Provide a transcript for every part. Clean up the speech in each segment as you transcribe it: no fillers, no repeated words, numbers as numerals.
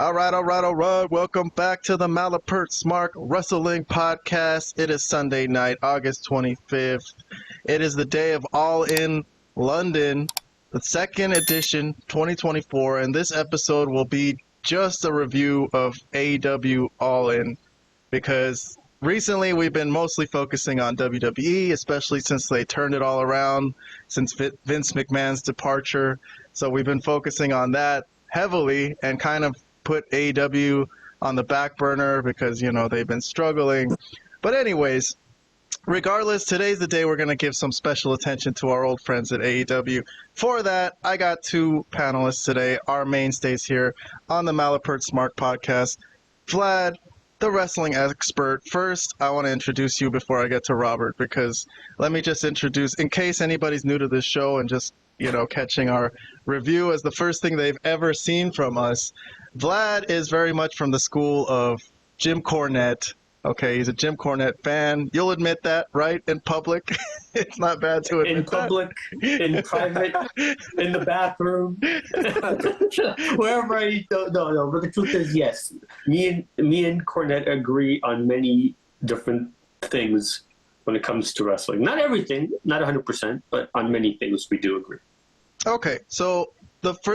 All right. Welcome back to the Malapert Smark Wrestling Podcast. It is Sunday night, August 25th. It is the day of All In London, the second edition, 2024, and this episode will be just a review of AEW All In, because recently we've been mostly focusing on WWE, especially since they turned it all around since Vince McMahon's departure. So we've been focusing on that heavily and kind of put AEW on the back burner because, you know, they've been struggling. But anyways, regardless, today's the day we're going to give some special attention to our old friends at AEW. For that, I got two panelists today, our mainstays here on the Malapert Smark Podcast. Vlad, the wrestling expert. First, I want to introduce you before I get to Robert, because let me just introduce, in case anybody's new to this show and just, you know, catching our review as the first thing they've ever seen from us, Vlad is very much from the school of Jim Cornette. Okay, he's a Jim Cornette fan. You'll admit that, right? In public. It's not bad to admit in public, in private, in the bathroom, wherever I no. But the truth is, yes, me and Cornette agree on many different things when it comes to wrestling. Not everything, not 100%, but on many things we do agree. Okay, so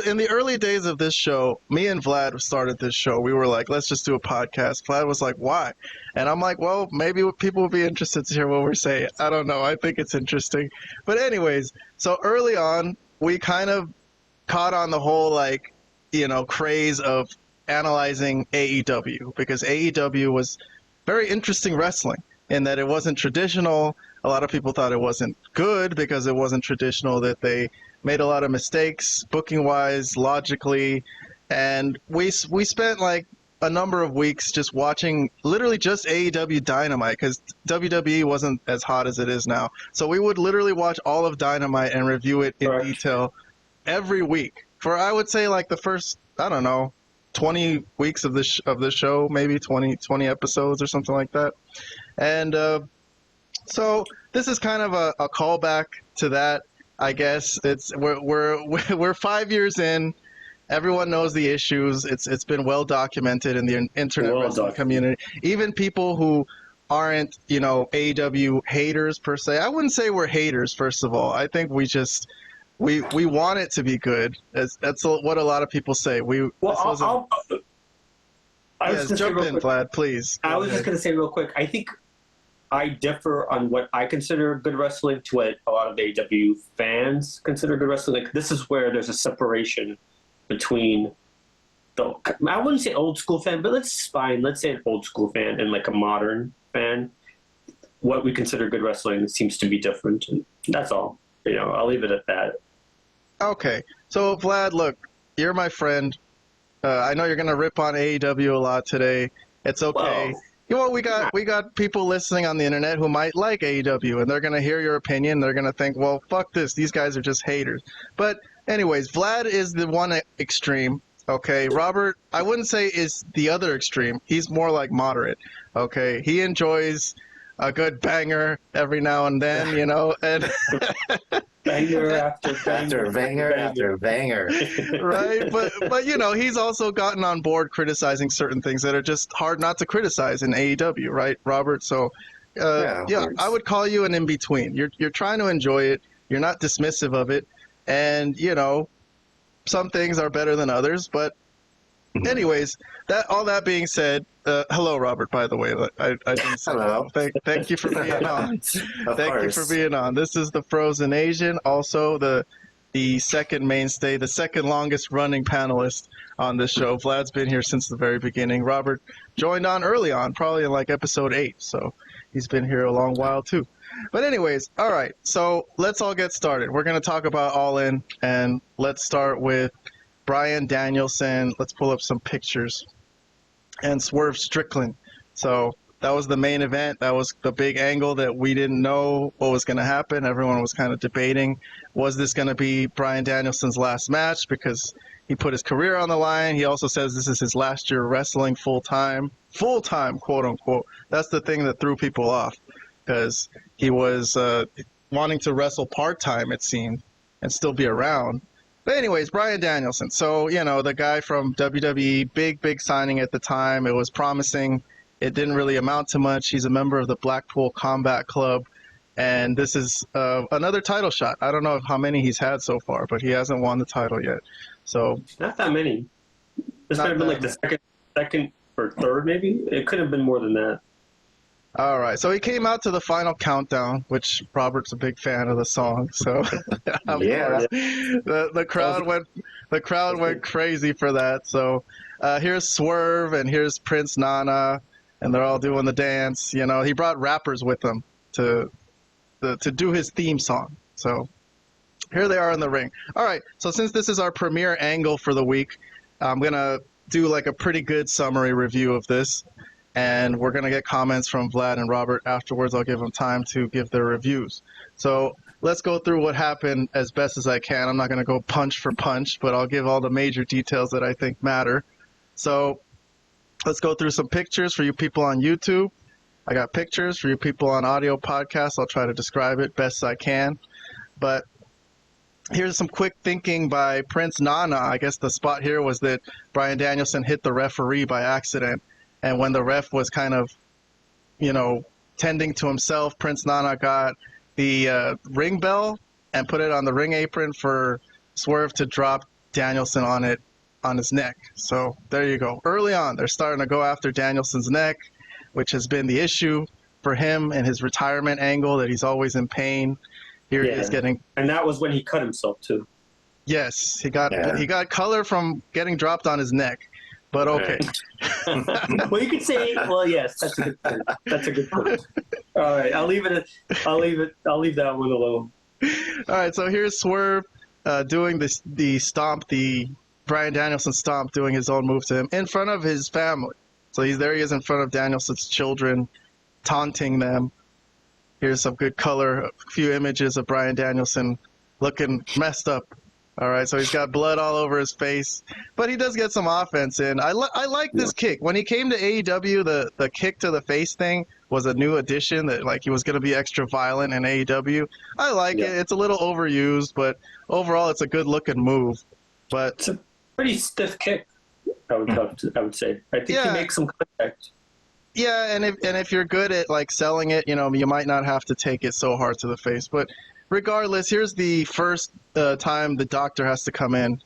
in the early days of this show, me and Vlad started this show. We were like, let's just do a podcast. Vlad was like, why? And I'm like, well, maybe people will be interested to hear what we're saying. I don't know. I think it's interesting. But anyways, so early on, we kind of caught on the whole, like, you know, craze of analyzing AEW, because AEW was very interesting wrestling in that it wasn't traditional. A lot of people thought it wasn't good because it wasn't traditional, that they made a lot of mistakes booking-wise, logically, and we spent like a number of weeks just watching literally just AEW Dynamite, because WWE wasn't as hot as it is now. So we would literally watch all of Dynamite and review it in detail every week for, I would say, like the first, I don't know, 20 weeks of this show, maybe 20 episodes or something like that. And so this is kind of a callback to that. I guess we're 5 years in. Everyone knows the issues. It's been well documented in the internet wrestling community. Even people who aren't, you know, AEW haters per se. I wouldn't say we're haters. First of all, I think we just we want it to be good. That's what a lot of people say. Jump in, Vlad, please. I was just going to say real quick. I think I differ on what I consider good wrestling to what a lot of AEW fans consider good wrestling. Like, this is where there's a separation between I wouldn't say old school fan, but let's say an old school fan and like a modern fan. What we consider good wrestling seems to be different. And that's all. You know, I'll leave it at that. Okay. So, Vlad, look, you're my friend. I know you're going to rip on AEW a lot today. It's okay. Whoa. You know, we got people listening on the internet who might like AEW, and they're going to hear your opinion. They're going to think, well, fuck this. These guys are just haters. But anyways, Vlad is the one extreme, okay? Robert, I wouldn't say is the other extreme. He's more like moderate, okay? He enjoys a good banger every now and then, you know, and banger after banger. Right, but you know, he's also gotten on board criticizing certain things that are just hard not to criticize in AEW, right, Robert? So, yeah, I would call you an in-between. You're trying to enjoy it. You're not dismissive of it, and you know, some things are better than others. But, anyways, all that being said, hello, Robert. By the way, I didn't say hello. Thank you for being on. Thank you for being on. This is the Frozen Asian, also the second mainstay, the second longest running panelist on this show. Vlad's been here since the very beginning. Robert joined on early on, probably in like episode 8, so he's been here a long while too. But anyways, all right, so let's all get started. We're going to talk about All In, and let's start with Brian Danielson. Let's pull up some pictures. And Swerve Strickland. So that was the main event. That was the big angle that we didn't know what was going to happen. Everyone was kind of debating, was this going to be Brian Danielson's last match, because he put his career on the line. He also says this is his last year wrestling full-time, quote unquote. That's the thing that threw people off, because he was wanting to wrestle part-time, it seemed, and still be around. But anyways, Brian Danielson. So, the guy from WWE, big signing at the time. It was promising. It didn't really amount to much. He's a member of the Blackpool Combat Club. And this is another title shot. I don't know how many he's had so far, but he hasn't won the title yet. So not that many. This might have been like the second or third, maybe. It could have been more than that. All right, so he came out to the Final Countdown, which Robert's a big fan of the song. So the crowd went crazy for that. So here's Swerve and here's Prince Nana, and they're all doing the dance. He brought rappers with him to do his theme song. So here they are in the ring. All right, so since this is our premiere angle for the week, I'm gonna do like a pretty good summary review of this. And we're going to get comments from Vlad and Robert afterwards. I'll give them time to give their reviews. So let's go through what happened as best as I can. I'm not going to go punch for punch, but I'll give all the major details that I think matter. So let's go through some pictures for you people on YouTube. I got pictures for you people on audio podcasts. I'll try to describe it best I can. But here's some quick thinking by Prince Nana. I guess the spot here was that Brian Danielson hit the referee by accident. And when the ref was kind of, tending to himself, Prince Nana got the ring bell and put it on the ring apron for Swerve to drop Danielson on his neck. So there you go. Early on, they're starting to go after Danielson's neck, which has been the issue for him and his retirement angle, that he's always in pain. Here he is getting... And that was when he cut himself, too. Yes, he got color from getting dropped on his neck. But okay. Well, you could say, well, yes, that's a good point. That's a good point. All right, I'll leave that one alone. All right, so here's Swerve doing the stomp, the Brian Danielson stomp, doing his own move to him in front of his family. So he is in front of Danielson's children, taunting them. Here's some good color, a few images of Brian Danielson looking messed up. All right, so he's got blood all over his face, but he does get some offense in. I like this kick. When he came to AEW, the kick to the face thing was a new addition, that like he was going to be extra violent in AEW. I like it. It's a little overused, but overall it's a good-looking move. But it's a pretty stiff kick, I would say. I think he makes some contact. Yeah, and if you're good at like selling it, you might not have to take it so hard to the face, but regardless, here's the first time the doctor has to come in,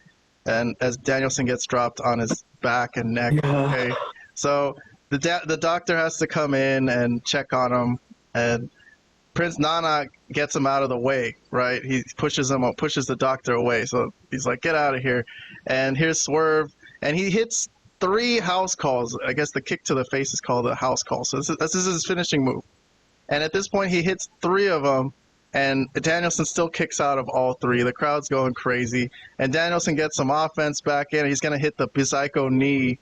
and as Danielson gets dropped on his back and neck. Okay, so the doctor has to come in and check on him, and Prince Nana gets him out of the way. Right, he pushes the doctor away. So he's like, "Get out of here!" And here's Swerve, and he hits 3 house calls. I guess the kick to the face is called a house call. So this is his finishing move, and at this point he hits 3 of them. And Danielson still kicks out of all 3. The crowd's going crazy. And Danielson gets some offense back in. He's going to hit the Psycho knee.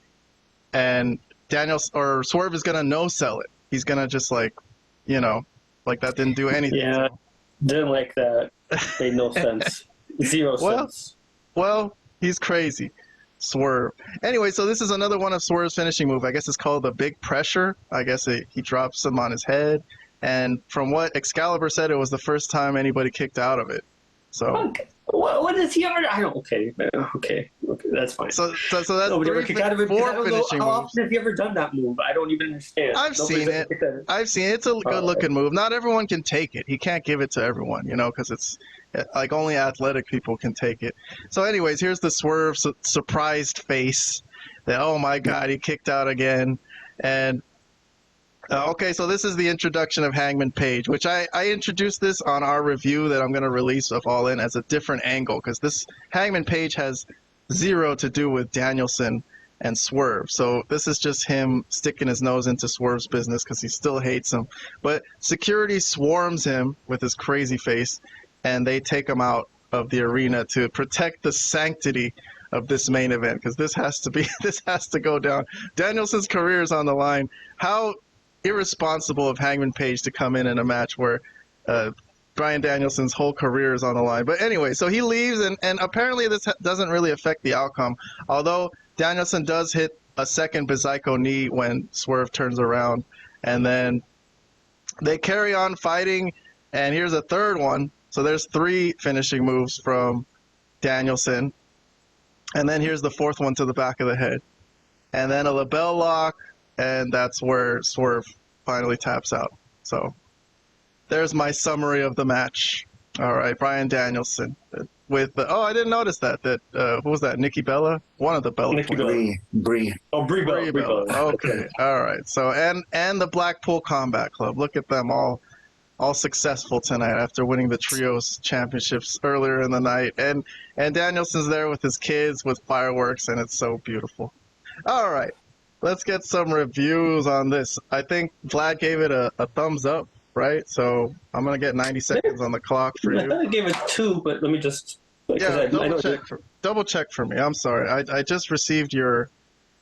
And Swerve is going to no-sell it. He's going to just like that didn't do anything. Yeah, didn't like that. Made no sense. Zero sense. Well, he's crazy. Swerve. Anyway, so this is another one of Swerve's finishing move. I guess it's called the big pressure. I guess he drops him on his head. And from what Excalibur said, it was the first time anybody kicked out of it. So, okay. What does he ever? I don't. Okay, that's fine. So that's 4 finishing how often have you ever done that move? I don't even understand. I've seen it. It's a good-looking move. Not everyone can take it. He can't give it to everyone, because it's like only athletic people can take it. So, anyways, here's the Swerve surprised face. That, oh my God, he kicked out again, and. Okay, so this is the introduction of Hangman Page, which I introduced this on our review that I'm going to release of All In as a different angle, because this Hangman Page has 0 to do with Danielson and Swerve. So this is just him sticking his nose into Swerve's business because he still hates him. But security swarms him with his crazy face, and they take him out of the arena to protect the sanctity of this main event, because this has to go down. Danielson's career is on the line. How irresponsible of Hangman Page to come in a match where Brian Danielson's whole career is on the line. But anyway, so he leaves, and apparently this doesn't really affect the outcome, although Danielson does hit a second Psycho knee when Swerve turns around, and then they carry on fighting, and here's a third one. So there's 3 finishing moves from Danielson. And then here's the fourth one to the back of the head. And then a label lock, and that's where Swerve finally taps out. So there's my summary of the match. All right, Brian Danielson with the, I didn't notice that who was that? Nikki Bella, one of the Bella. Brie. Oh, Brie Bella. Okay, all right. So and the Blackpool Combat Club. Look at them all successful tonight after winning the trios championships earlier in the night. And Danielson's there with his kids with fireworks, and it's so beautiful. All right, let's get some reviews on this. I think Vlad gave it a thumbs up, right? So I'm going to get 90 seconds on the clock for you. I gave it 2, but let me just... double check for me. I'm sorry. I just received your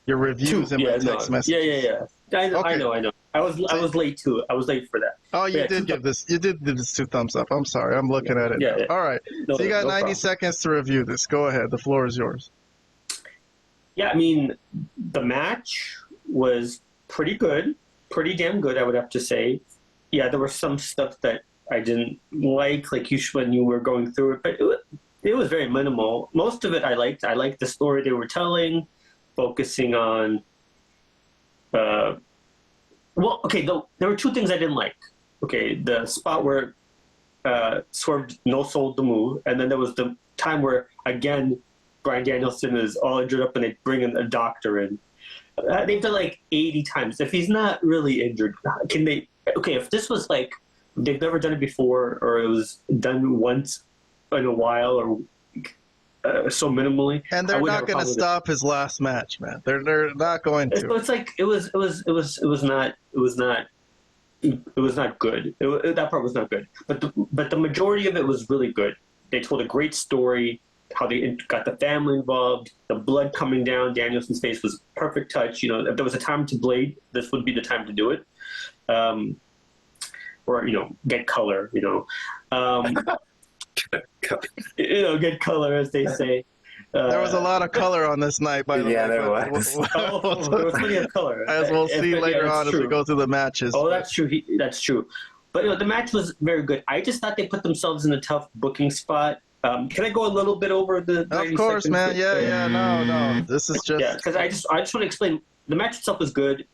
reviews in my text message. Yeah. I know. I was late too. I was late for that. Oh, you did give this 2 thumbs up. I'm sorry. I'm looking at it. Yeah. All right. No, so you got 90 problem. seconds to review this. Go ahead. The floor is yours. Yeah, I mean, the match was pretty good. Pretty damn good, I would have to say. Yeah, there was some stuff that I didn't like when you were going through it, but it was very minimal. Most of it I liked. I liked the story they were telling, focusing on... there were 2 things I didn't like. Okay, the spot where Swerve no-sold the move, and then there was the time where, again, Brian Danielson is all injured up and they bring in a doctor in. They've done like 80 times. If he's not really injured, can they... Okay, if this was like they've never done it before, or it was done once in a while, or so minimally, and they're not going to stop his last match, man. They're not going to. So it's like it was not good. That part was not good. But the majority of it was really good. They told a great story. How they got the family involved, the blood coming down Danielson's face was perfect touch. You know, if there was a time to blade, this would be the time to do it. Or, get color, get color, as they say. There was a lot of color on this night, by the way. Yeah, there was. There was plenty of color. As we'll see later on as we go through the matches. Oh, that's true. That's true. But the match was very good. I just thought they put themselves in a tough booking spot. Can I go a little bit over the 90 Of course, seconds? man. Yeah, no. This is just... Yeah, because I just want to explain. The match itself was good.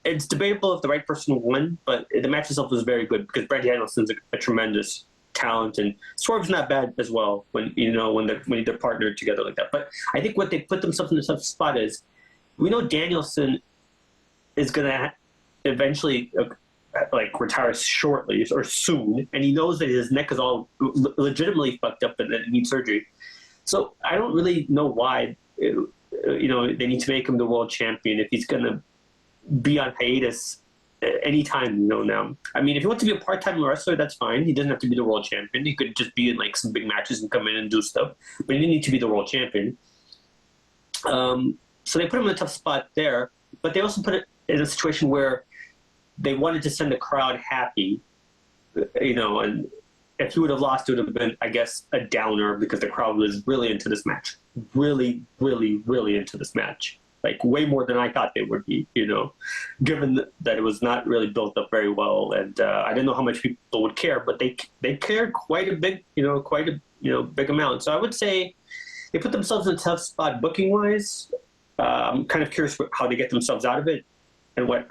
It's debatable if the right person won, but the match itself was very good because Brian Danielson's a tremendous talent, and Swerve's not bad as well when they're partnered together like that. But I think what they put themselves in a tough spot is, we know Danielson is going to eventually retire shortly or soon, and he knows that his neck is all legitimately fucked up and that it needs surgery. So I don't really know why they need to make him the world champion if he's going to be on hiatus anytime now. I mean, if he wants to be a part-time wrestler, that's fine. He doesn't have to be the world champion. He could just be in some big matches and come in and do stuff, but he didn't need to be the world champion. So they put him in a tough spot there, but they also put it in a situation where they wanted to send the crowd happy, and if he would have lost, it would have been, I guess, a downer because the crowd was really into this match. Really, really, really into this match. Way more than I thought they would be, given that it was not really built up very well. And I didn't know how much people would care, but they cared quite a big, big amount. So I would say they put themselves in a tough spot booking-wise. I'm kind of curious how they get themselves out of it and what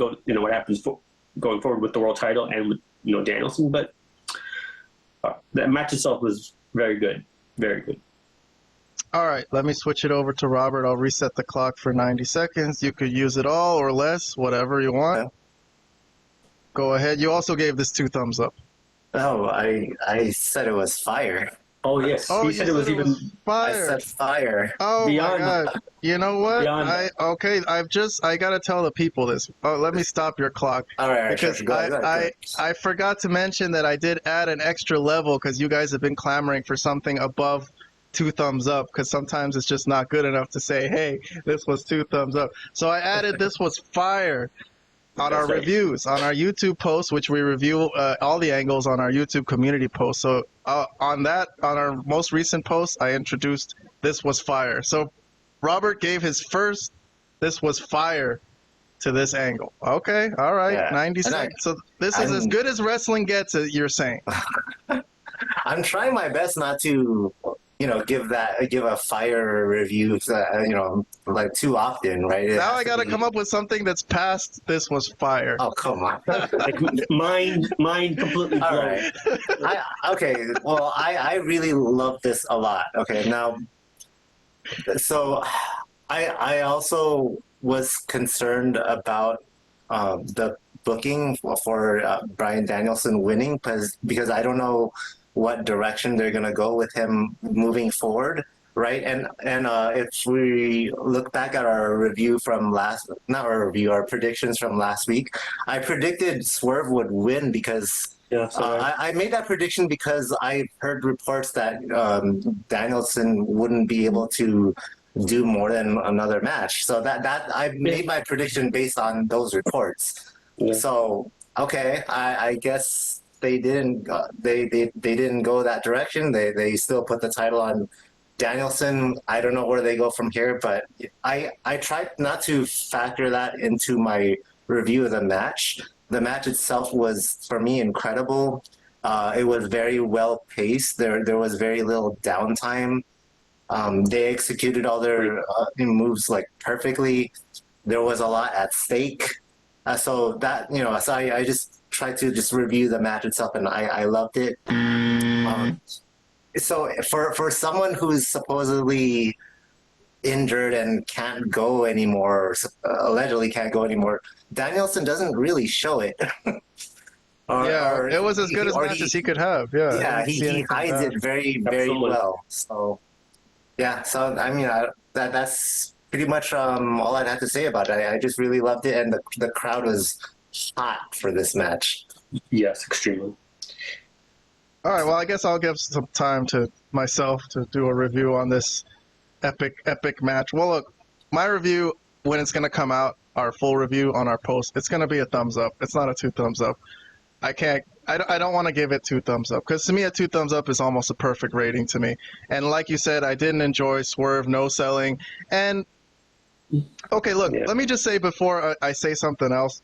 happens going forward with the world title and with Danielson. But the match itself was very good, very good. All right, let me switch it over to Robert. I'll reset the clock for 90 seconds. You could use it all or less, whatever you want. Yeah. Go ahead. You also gave this 2 thumbs up. Oh, I said it was fire. Oh, yes. Oh, he said it was even fire. I said fire. Oh, Beyond my God. You know what? I got to tell the people this. Oh, let me stop your clock. All right. Because I forgot to mention that I did add an extra level because you guys have been clamoring for something above 2 thumbs up, because sometimes it's just not good enough to say, hey, this was 2 thumbs up. So I added this was fire on our reviews, on our YouTube post, which we review all the angles on our YouTube community post. So on our most recent post, I introduced this was fire. So Robert gave his first this was fire to this angle. Okay, all right, yeah. 90 seconds. So this is as good as wrestling gets, you're saying. I'm trying my best not to give a fire review, like too often, right? Now I got to come up with something that's past this was fire. Oh, come on. Like mind completely blown. All right. I really love this a lot. Okay, now, so I also was concerned about the booking for Brian Danielson winning because I don't know what direction they're going to go with him moving forward, right? And if we look back at our review from our predictions from last week, I predicted Swerve would win because I made that prediction because I heard reports that Danielson wouldn't be able to do more than another match. So that I made my prediction based on those reports. Yeah. So okay, I guess they didn't they didn't go that direction. They still put the title on Danielson. I don't know where they go from here, but I tried not to factor that into my review of the match. The match itself was, for me, incredible. It was very well paced. There was very little downtime. They executed all their moves like perfectly. There was a lot at stake. So I just tried to just review the match itself, and I loved it. So for someone who's supposedly injured and can't go anymore, allegedly can't go anymore, Danielson doesn't really show it. It was as good as match as he could have. Yeah, he hides it very, very well. So I mean, that's pretty much all I'd have to say about it. I just really loved it, and the crowd was hot for this match. Yes, extremely. All right, well, I guess I'll give some time to myself to do a review on this epic match. Well, look, my review, when it's going to come out, our full review on our post, it's going to be a thumbs up. It's not a 2 thumbs up. I don't want to give it 2 thumbs up because to me, a 2 thumbs up is almost a perfect rating to me. And like you said, I didn't enjoy Swerve, no selling. And okay, look, let me just say before I say something else,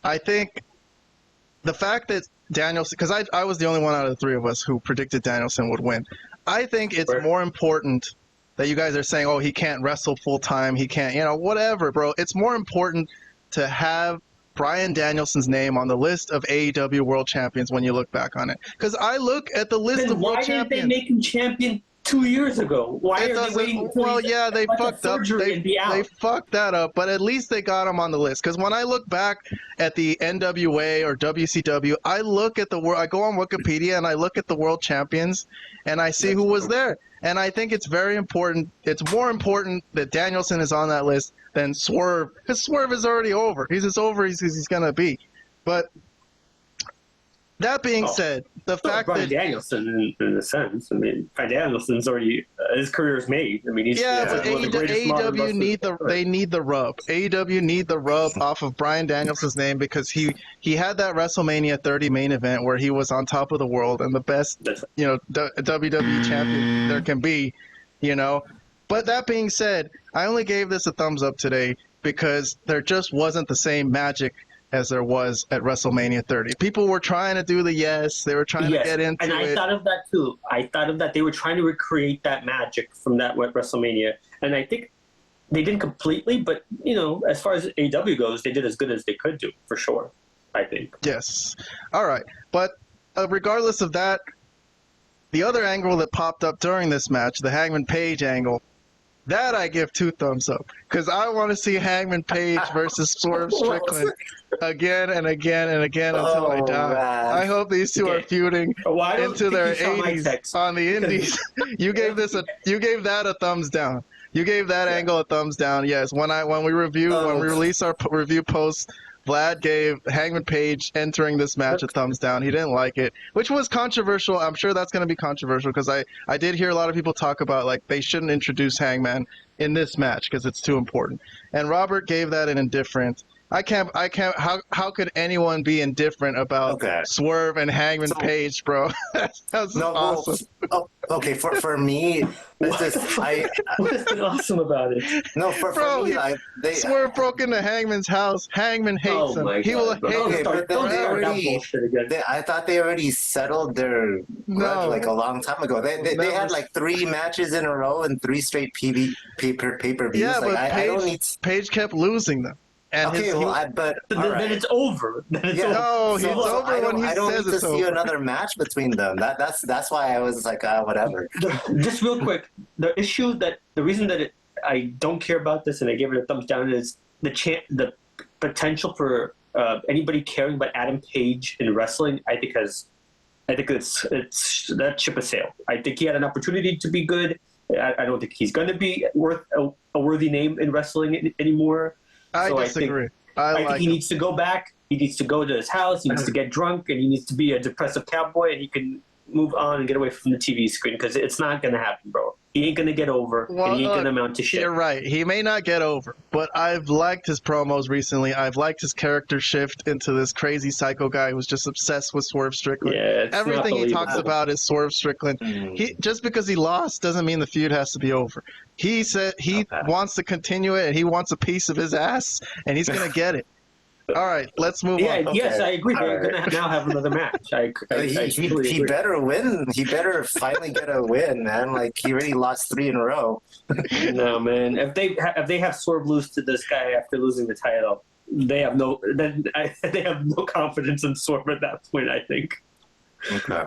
I think the fact that Danielson, because I was the only one out of the 3 of us who predicted Danielson would win. I think it's more important that you guys are saying, oh, he can't wrestle full time, he can't, whatever, bro. It's more important to have Brian Danielson's name on the list of AEW World Champions when you look back on it. Because I look at the list of World Champions. Why didn't they make him champion 2 years ago? Why are they waiting? They fucked up. They fucked that up, but at least they got him on the list. Because when I look back at the NWA or WCW, I look at I go on Wikipedia and I look at the World Champions, and I see who was there. And I think it's very important. It's more important that Danielson is on that list than Swerve, because Swerve is already over. He's as over as he's gonna be. But that being said, the fact Brian that Danielson, in a sense, I mean, Brian Danielson's already his career is made. I mean, he's but AEW need the rub. AEW need the rub off of Brian Danielson's name because he had that WrestleMania 30 main event where he was on top of the world and the best WWE champion there can be, But that being said, I only gave this a thumbs up today because there just wasn't the same magic as there was at WrestleMania 30. People were trying to do the they were trying to get into it. And I thought of that too. I thought of that. They were trying to recreate that magic from that WrestleMania. And I think they didn't completely, but, as far as AEW goes, they did as good as they could do, for sure, I think. Yes. All right. But regardless of that, the other angle that popped up during this match, the Hangman Page angle, that I give 2 thumbs up because I want to see Hangman Page versus Swerve Strickland again and again and again until I die. Man. I hope these two are feuding into their 80s on the Indies. You gave that a thumbs down. You gave that angle a thumbs down. Yes, when we release our review post, Vlad gave Hangman Page entering this match a thumbs down. He didn't like it, which was controversial. I'm sure that's going to be controversial because I did hear a lot of people talk about they shouldn't introduce Hangman in this match because it's too important. And Robert gave that an indifferent. I can't. How could anyone be indifferent about Swerve and Hangman Page, bro? That's awesome. Well, okay, for me, it's just What's been awesome about it? No, for me, Swerve broke into Hangman's house. Hangman hates him. He will hate him. But I thought they already settled their grudge like a long time ago. They had like 3 matches in a row and 3 straight pay-per-views. Yeah, but Page kept losing them. And but then it's over. It's over when he says it's over. I don't need to see another match between them. That's why I was like, whatever. Just real quick, the reason that I don't care about this and I gave it a thumbs down is the potential for anybody caring about Adam Page in wrestling. I think it's that ship has sailed. I think he had an opportunity to be good. I don't think he's going to be worth a worthy name in wrestling anymore. I disagree. I think he needs to go back. He needs to go to his house. He needs to get drunk, and he needs to be a depressive cowboy, and he can move on and get away from the TV screen because it's not going to happen, bro. He ain't going to get over, and he ain't going to amount to shit. You're right. He may not get over, but I've liked his promos recently. I've liked his character shift into this crazy psycho guy who's just obsessed with Swerve Strickland. Yeah, everything he talks about is Swerve Strickland. Just because he lost doesn't mean the feud has to be over. He said he wants to continue it, and he wants a piece of his ass, and he's going to get it. All right, let's move on. Yes, I agree. They're going to now have another match. He better win. He better finally get a win, man. Like, he already lost 3 in a row. No, man. If they have Swerve lose to this guy after losing the title, they have no confidence in Swerve at that point, I think. Okay.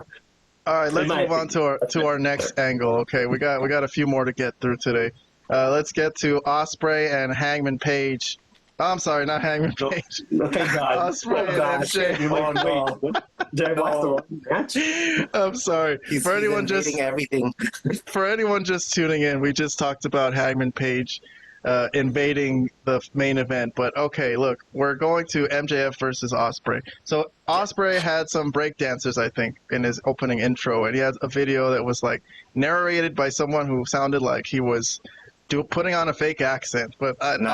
All right, let's move on to our next angle. Okay, we got a few more to get through today. Let's get to Ospreay and Hangman Page. Oh, I'm sorry, not Hangman Page. Thank God. Ospreay and MJ. Did I watch the wrong match? I'm sorry. He's everything. For anyone just tuning in, we just talked about Hangman Page invading the main event. But okay, look, we're going to MJF versus Ospreay. So Ospreay had some breakdancers, I think, in his opening intro, and he had a video that was like narrated by someone who sounded like he was putting on a fake accent, but I don't know.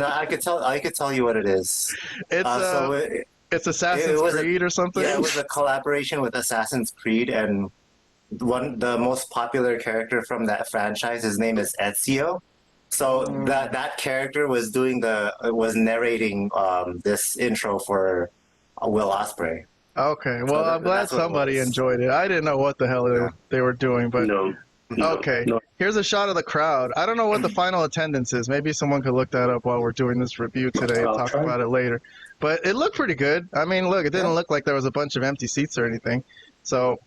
I could tell you what it is. It's Assassin's Creed or something. Yeah, it was a collaboration with Assassin's Creed, and the most popular character from that franchise, his name is Ezio. So that character was narrating this intro for Will Ospreay. Okay, well, I'm glad somebody enjoyed it. I didn't know what the hell they were doing, but okay. No. Here's a shot of the crowd. I don't know what the final attendance is. Maybe someone could look that up while we're doing this review today and talk about it later. But it looked pretty good. I mean, look, it didn't look like there was a bunch of empty seats or anything. So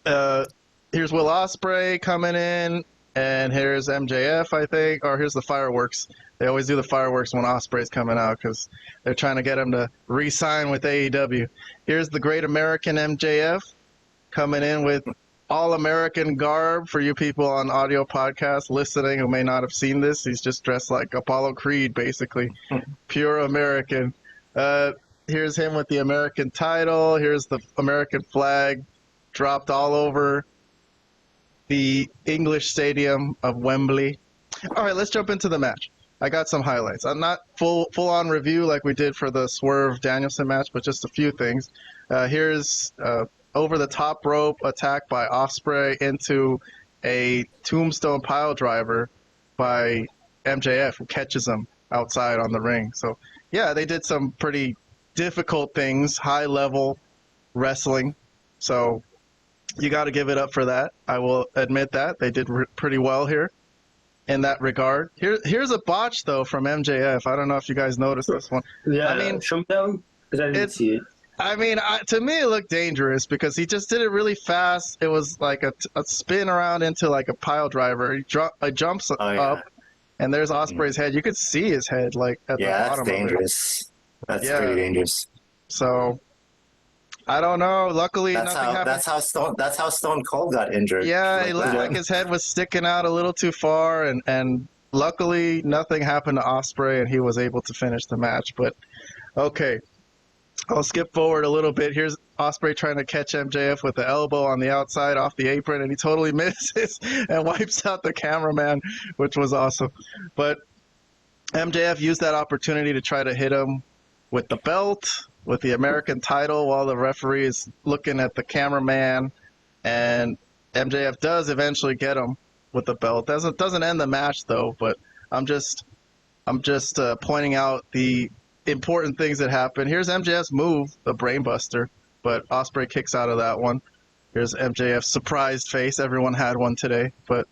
here's Will Ospreay coming in, and here's MJF, I think, or here's the fireworks. They always do the fireworks when Ospreay's coming out because they're trying to get him to re-sign with AEW. Here's the Great American MJF coming in with all-American garb for you people on audio podcast listening who may not have seen this. He's just dressed like Apollo Creed, basically. Pure American. Here's him with the American title. Here's the American flag dropped all over the English stadium of Wembley. All right, let's jump into the match. I got some highlights. I'm not full-on review like we did for the Swerve Danielson match, but just a few things. Here's over the top rope attack by Ospreay into a tombstone pile driver by MJF, who catches him outside on the ring. So, yeah, they did some pretty difficult things, high-level wrestling. So you got to give it up for that. I will admit that. They did pretty well here in that regard. Here's a botch, though, from MJF. I don't know if you guys noticed this one. Yeah, I mean, because I didn't see it. I mean, to me, it looked dangerous because he just did it really fast. It was like a spin around into like a pile driver. He jumps up, and there's Ospreay's head. You could see his head like at the bottom. That's dangerous. That's pretty dangerous. So, I don't know. Luckily, nothing happened. That's how Stone Cold got injured. Yeah, it looked like his head was sticking out a little too far, and luckily nothing happened to Ospreay, and he was able to finish the match. But okay. I'll skip forward a little bit. Here's Ospreay trying to catch MJF with the elbow on the outside off the apron, and he totally misses and wipes out the cameraman, which was awesome. But MJF used that opportunity to try to hit him with the belt, with the American title, while the referee is looking at the cameraman, and MJF does eventually get him with the belt. Doesn't end the match though, but I'm just pointing out the important things that happen. Here's MJF's move, the Brainbuster, but Ospreay kicks out of that one. Here's MJF's surprised face. Everyone had one today, but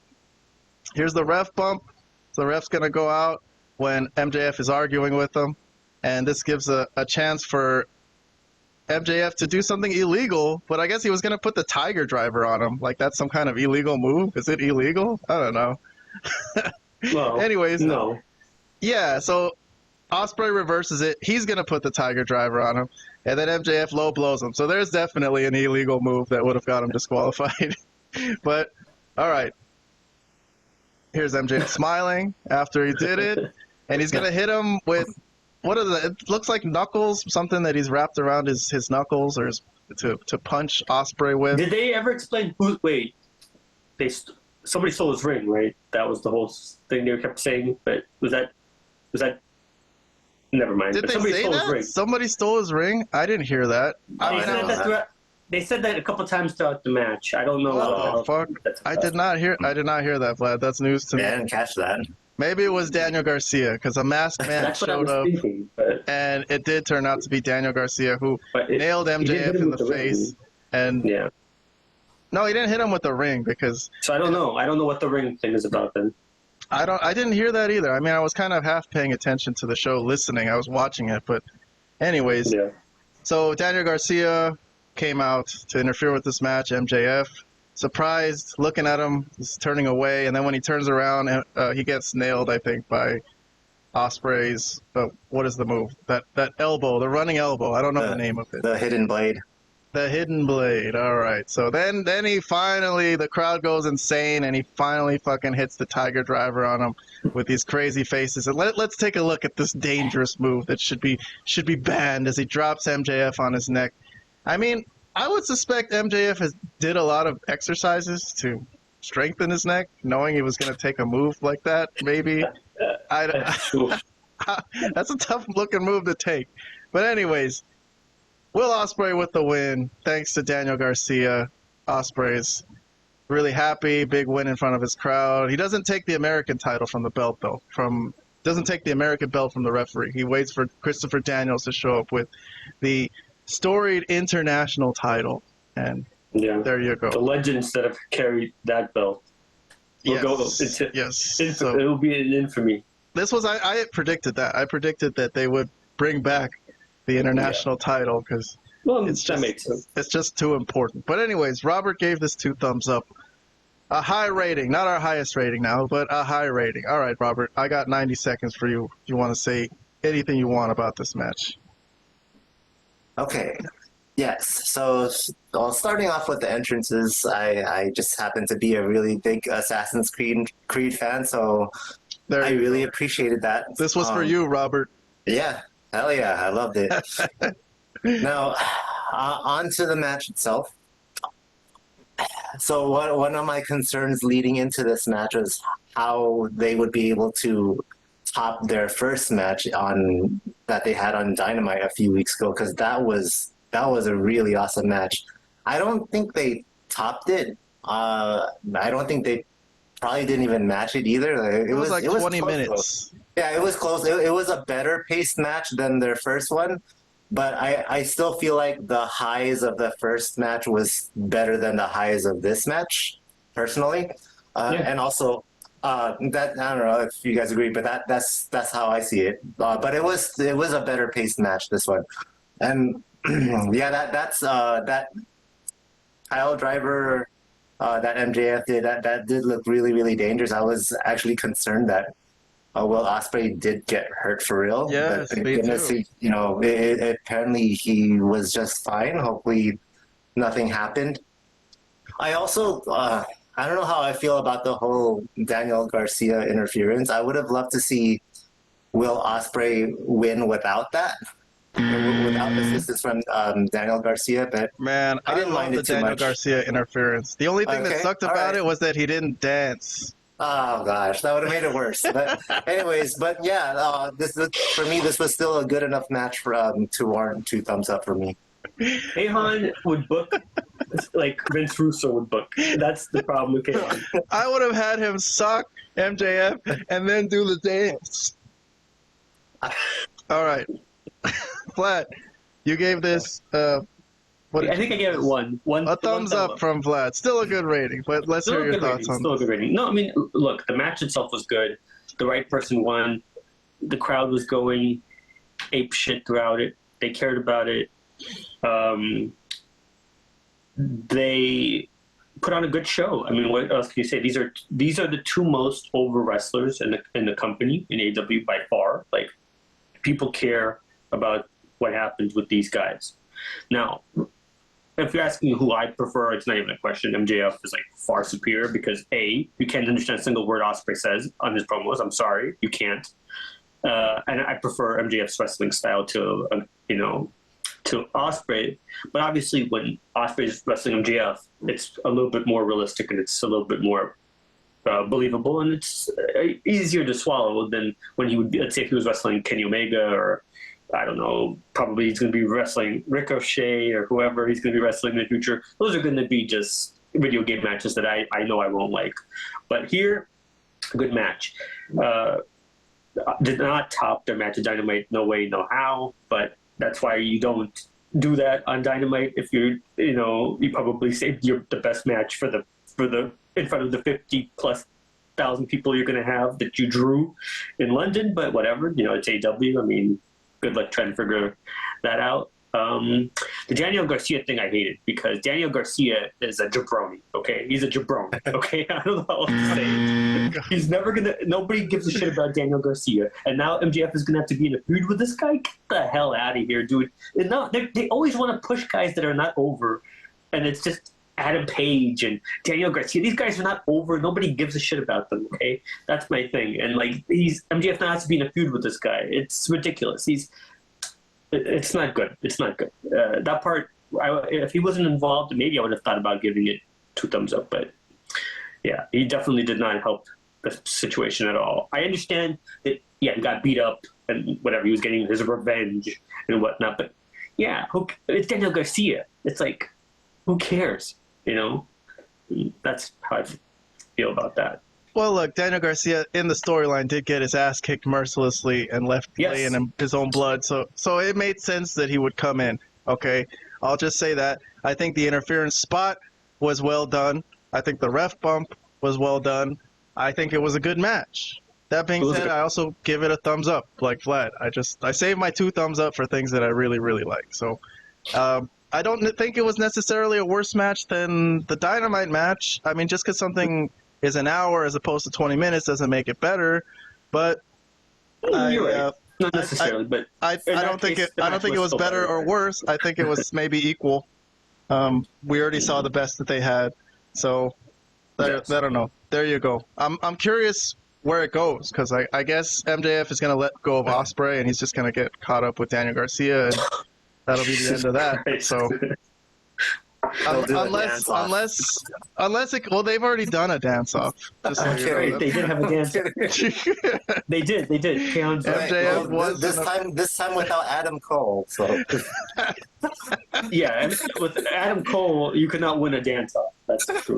here's the ref bump. So the ref's gonna go out when MJF is arguing with him, and this gives a chance for MJF to do something illegal, but I guess he was going to put the Tiger Driver on him. Like, that's some kind of illegal move? Is it illegal? I don't know. Well, anyways. No. Yeah, so Ospreay reverses it. He's going to put the Tiger Driver on him, and then MJF low blows him. So there's definitely an illegal move that would have got him disqualified. But, all right. Here's MJF smiling after he did it, and he's going to hit him with... it looks like knuckles, something that he's wrapped around his knuckles or to punch Ospreay with. Did they ever explain who? Wait, somebody stole his ring, right? That was the whole thing they kept saying. But was that? Never mind. Did but they somebody say stole that? his ring. Somebody stole his ring? I didn't hear that. They said that a couple times throughout the match. I don't know. Oh, fuck. I did not hear that, Vlad. That's news to me. I didn't catch that. Maybe it was Daniel Garcia, because a masked man showed up, thinking, and it did turn out to be Daniel Garcia, who nailed MJF in the face. And yeah. No, he didn't hit him with the ring, because... So I don't know. I don't know what the ring thing is about then. I didn't hear that either. I mean, I was kind of half paying attention to the show, listening. I was watching it, but anyways. Yeah. So Daniel Garcia came out to interfere with this match, MJF. Surprised, looking at him, he's turning away, and then when he turns around, he gets nailed, I think, by Ospreay's, what is the move? That elbow, the running elbow, I don't know the name of it. The hidden blade. The hidden blade, all right. So then he finally, the crowd goes insane, and he finally fucking hits the Tiger Driver on him with these crazy faces. And let's take a look at this dangerous move that should be banned as he drops MJF on his neck. I mean, I would suspect MJF did a lot of exercises to strengthen his neck, knowing he was going to take a move like that, maybe. That's a tough-looking move to take. But anyways, Will Ospreay with the win, thanks to Daniel Garcia. Ospreay's really happy, big win in front of his crowd. He doesn't take the American title from the belt, though. Doesn't take the American belt from the referee. He waits for Christopher Daniels to show up with the storied international title, and there you go. The legends that have carried that belt will go. So, it will be an infamy. This was I predicted that. I predicted that they would bring back the international title because it's just too important. But anyways, Robert gave this 2 thumbs up. A high rating, not our highest rating now, but a high rating. All right, Robert, I got 90 seconds for you. If you want to say anything you want about this match. Okay. Yes. So starting off with the entrances, I just happen to be a really big Assassin's Creed fan, so I really appreciated that. This was for you, Robert. Yeah. Hell yeah. I loved it. Now, on to the match itself. So one of my concerns leading into this match was how they would be able to top their first match that they had on Dynamite a few weeks ago, because that was a really awesome match. I don't think they topped it. I don't think they probably didn't even match it either. It was like 20 minutes. Yeah, it was close. It was a better paced match than their first one, but I still feel like the highs of the first match was better than the highs of this match, personally. And also, that I don't know if you guys agree, but that's how I see it. But it was a better paced match, this one, and that's that pile driver that MJF did. That did look really, really dangerous. I was actually concerned that Will Ospreay did get hurt for real. Yes, but me too. Apparently he was just fine. Hopefully nothing happened. I also I don't know how I feel about the whole Daniel Garcia interference. I would have loved to see Will Ospreay win without that, without assistance from Daniel Garcia. But man, I didn't mind the Daniel Garcia interference. The only thing that sucked about it was that he didn't dance. Oh gosh, that would have made it worse. But anyways, but yeah, for me, this was still a good enough match for to warrant 2 thumbs up for me. Kahan would book like Vince Russo would book. That's the problem with Kahan. I would have had him sock MJF and then do the dance. All right. Vlad, you gave this I think I gave it one thumbs up from Vlad. Still a good rating, but let's hear your thoughts on Still a good rating. No, I mean, look, the match itself was good. The right person won. The crowd was going ape shit throughout it. They cared about it. They put on a good show. I mean, what else can you say? These are the 2 most over wrestlers in the company in AEW by far. Like, people care about what happens with these guys. Now, if you're asking me who I prefer, it's not even a question. MJF is like far superior because A, you can't understand a single word Ospreay says on his promos. I'm sorry, you can't. And I prefer MJF's wrestling style to Ospreay. But obviously, when Ospreay is wrestling MJF, it's a little bit more realistic and it's a little bit more believable, and it's easier to swallow than when he would, let's say, if he was wrestling Kenny Omega or I don't know, probably he's going to be wrestling Ricochet or whoever he's going to be wrestling in the future. Those are going to be just video game matches that I know I won't like. But here, good match. Did not top their match at Dynamite, no way, no how. But that's why you don't do that on Dynamite. If you probably saved the best match for the in front of the 50,000+ people you're going to have that you drew in London. But whatever, it's AEW. I mean, good luck trying to figure that out. The Daniel Garcia thing I hated because Daniel Garcia is a jabroni, okay? He's a jabroni, okay? I don't know how else to say it. He's never going to – nobody gives a shit about Daniel Garcia. And now MJF is going to have to be in a feud with this guy? Get the hell out of here, dude. And no, they always want to push guys that are not over, and it's just Adam Page and Daniel Garcia. These guys are not over. Nobody gives a shit about them, okay? That's my thing. And, like, MJF now has to be in a feud with this guy. It's ridiculous. It's not good. It's not good. That part, if he wasn't involved, maybe I would have thought about giving it 2 thumbs up. But, yeah, he definitely did not help the situation at all. I understand that, yeah, he got beat up and whatever. He was getting his revenge and whatnot. But, yeah, it's Daniel Garcia. It's like, who cares? That's how I feel about that. Well, look, Daniel Garcia in the storyline did get his ass kicked mercilessly and left laying in his own blood. So it made sense that he would come in. Okay, I'll just say that. I think the interference spot was well done. I think the ref bump was well done. I think it was a good match. That being said, I also give it a thumbs up, like Vlad. I saved my 2 thumbs up for things that I really, really like. So I don't think it was necessarily a worse match than the Dynamite match. I mean, just because something is an hour as opposed to 20 minutes doesn't make it better. But you're right. Not necessarily, but I don't think it was better or worse. I think it was maybe equal. We already saw the best that they had, so I don't know. There you go. I'm curious where it goes because I guess MJF is going to let go of Ospreay and he's just going to get caught up with Daniel Garcia and that'll be the end of that. So unless they've already done a dance off. They did have a dance. They did. MJF was this time without Adam Cole. So yeah, and with Adam Cole, you could not win a dance off. That's true.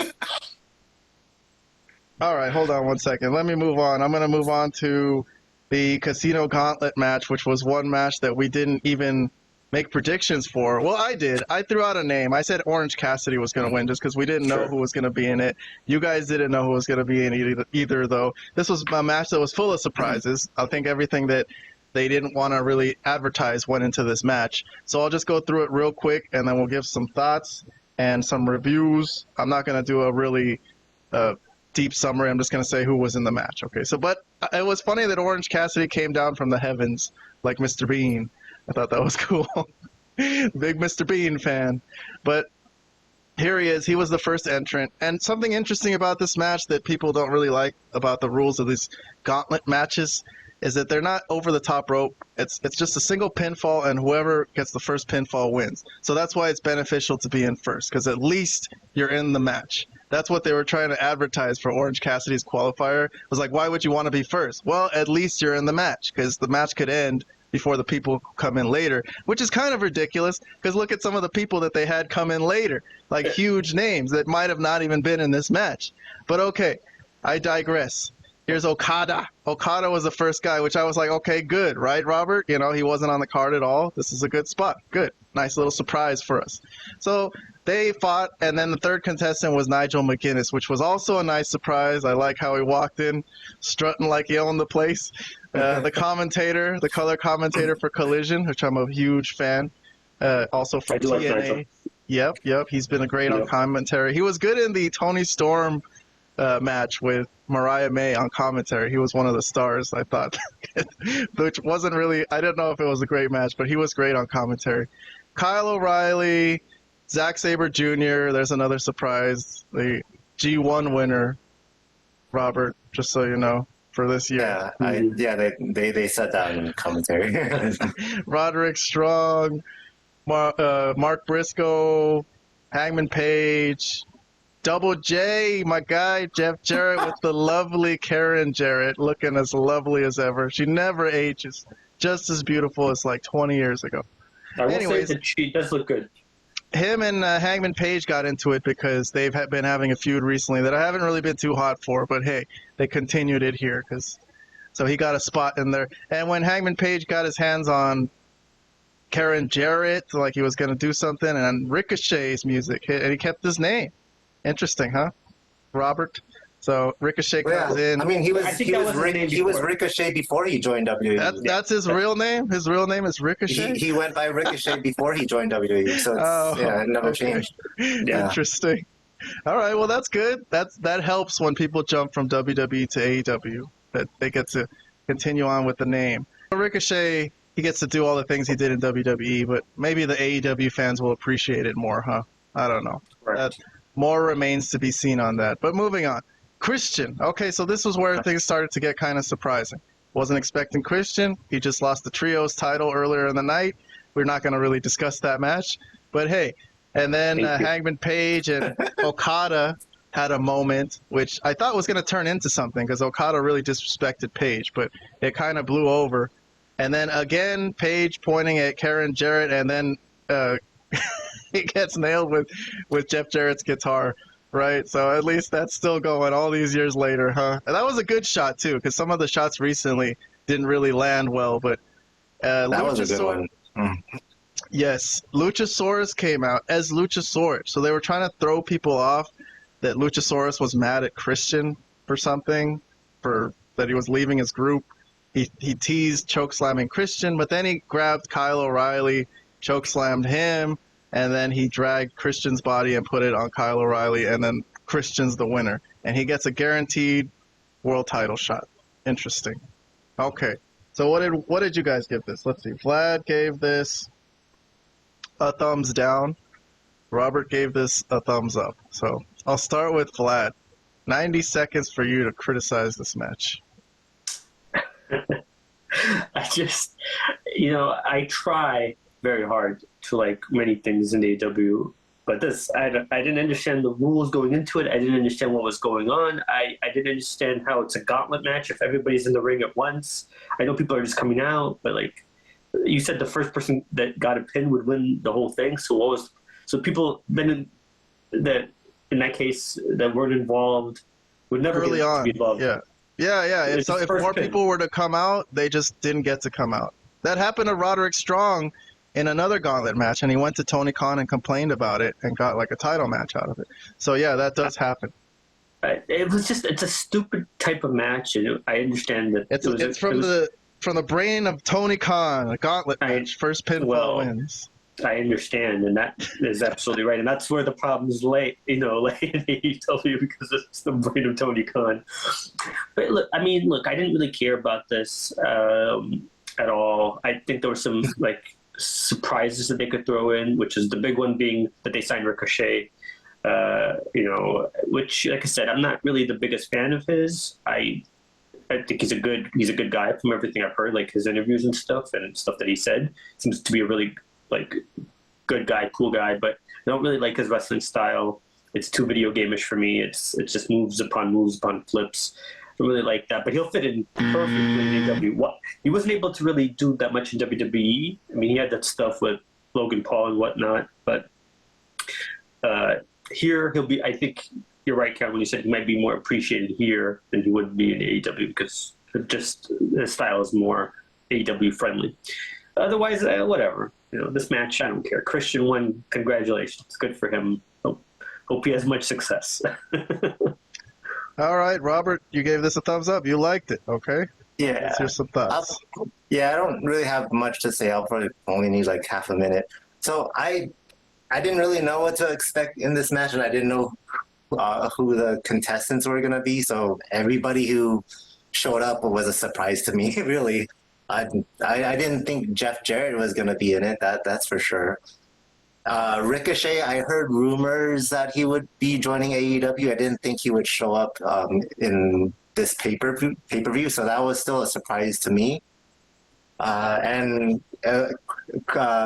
All right, hold on one second. Let me move on. I'm going to move on to the Casino Gauntlet match, which was one match that we didn't even make predictions for. Well, I did. I threw out a name. I said Orange Cassidy was going to win just because we didn't know who was going to be in it. You guys didn't know who was going to be in it either, though. This was a match that was full of surprises. I think everything that they didn't want to really advertise went into this match. So I'll just go through it real quick, and then we'll give some thoughts and some reviews. I'm not going to do a really deep summary. I'm just going to say who was in the match. Okay. But it was funny that Orange Cassidy came down from the heavens like Mr. Bean. I thought that was cool. Big Mr. Bean fan. But here he is. He was the first entrant. And something interesting about this match that people don't really like about the rules of these gauntlet matches is that they're not over the top rope. It's just a single pinfall, and whoever gets the first pinfall wins. So that's why it's beneficial to be in first, because at least you're in the match. That's what they were trying to advertise for Orange Cassidy's qualifier. It was like, why would you want to be first? Well, at least you're in the match, because the match could end before the people come in later, which is kind of ridiculous, because look at some of the people that they had come in later, like huge names that might have not even been in this match. But okay, I digress. Here's Okada. Okada was the first guy, which I was like, okay, good, right, Robert? You know, he wasn't on the card at all. This is a good spot. Good. Nice little surprise for us. So they fought, and then the third contestant was Nigel McGuinness, which was also a nice surprise. I like how he walked in, strutting like he owned the place. The commentator, the color commentator for Collision, which I'm a huge fan, also from TNA. Like yep. He's been great on commentary. He was good in the Toni Storm match with Mariah May on commentary. He was one of the stars, I thought, which wasn't really, I don't know if it was a great match, but he was great on commentary. Kyle O'Reilly, Zack Sabre Jr., there's another surprise, the G1 winner, Robert, just so you know, for this year. They said that in commentary. Roderick Strong, Mark Briscoe, Hangman Page, Double J, my guy, Jeff Jarrett with the lovely Karen Jarrett, looking as lovely as ever. She never ages. Just as beautiful as like 20 years ago. I will say that she does look good. Him and Hangman Page got into it because they've been having a feud recently that I haven't really been too hot for, but hey, they continued it here. So he got a spot in there. And when Hangman Page got his hands on Karen Jarrett, like he was going to do something, and Ricochet's music hit, and he kept his name. Interesting, huh, Robert? So Ricochet comes in. I mean, he was Ricochet before he joined WWE. That's his real name. His real name is Ricochet. He went by Ricochet before he joined WWE, so it never changed. Yeah. Interesting. All right, well that's good. That helps when people jump from WWE to AEW, that they get to continue on with the name. Ricochet, he gets to do all the things he did in WWE, but maybe the AEW fans will appreciate it more, huh? I don't know. Right. More remains to be seen on that. But moving on. Christian. Okay, so this was where things started to get kind of surprising. Wasn't expecting Christian. He just lost the Trios title earlier in the night. We're not going to really discuss that match. But hey, and then Hangman Page and Okada had a moment, which I thought was going to turn into something because Okada really disrespected Page, but it kind of blew over. And then again, Page pointing at Karen Jarrett, and then he gets nailed with Jeff Jarrett's guitar, right? So at least that's still going all these years later, huh? And that was a good shot, too, because some of the shots recently didn't really land well, but that was a good one. Yes, Luchasaurus came out as Luchasaurus. So they were trying to throw people off that Luchasaurus was mad at Christian for something, for that he was leaving his group. He teased chokeslamming Christian, but then he grabbed Kyle O'Reilly, chokeslammed him, and then he dragged Christian's body and put it on Kyle O'Reilly, and then Christian's the winner. And he gets a guaranteed world title shot. Interesting. Okay. So what did you guys give this? Let's see. Vlad gave this a thumbs down. Robert gave this a thumbs up. So I'll start with Vlad. 90 seconds for you to criticize this match. I just, I try very hard to like many things in AEW, but this, I didn't understand the rules going into it. I didn't understand what was going on. I didn't understand how it's a gauntlet match if everybody's in the ring at once. I know people are just coming out, but like you said, the first person that got a pin would win the whole thing. So people in that case that weren't involved would never early get on. To be involved. Yeah. If more people were to come out, they just didn't get to come out. That happened to Roderick Strong in another gauntlet match, and he went to Tony Khan and complained about it and got like a title match out of it. So yeah, that does happen. It's a stupid type of match, and I understand that it's from the brain of Tony Khan, a gauntlet match, first pinfall wins. I understand, and that is absolutely right, and that's where the problems lay in AEW because it's the brain of Tony Khan. But look, I didn't really care about this at all. I think there were some like surprises that they could throw in, which is the big one being that they signed Ricochet. Which, like I said, I'm not really the biggest fan of his. I think he's a good guy from everything I've heard, like his interviews and stuff that he said. Seems to be a really like good guy, cool guy, but I don't really like his wrestling style. it's too video game-ish for me. It's just moves upon flips. I don't really like that, but he'll fit in perfectly in AEW. He wasn't able to really do that much in WWE. I mean, he had that stuff with Logan Paul and whatnot, but here he'll be. I think you're right, Kevin, when you said he might be more appreciated here than he would be in AEW because just his style is more AEW friendly. Otherwise, whatever. This match, I don't care. Christian won. Congratulations. It's good for him. Hope he has much success. All right, Robert, you gave this a thumbs up. You liked it, okay? Yeah. Let's hear some thoughts. I don't really have much to say. I'll probably only need like half a minute. So I didn't really know what to expect in this match, and I didn't know who the contestants were going to be. So everybody who showed up was a surprise to me, really. I didn't think Jeff Jarrett was going to be in it. That's for sure. Ricochet, I heard rumors that he would be joining AEW. I didn't think he would show up in this pay-per-view, so that was still a surprise to me. And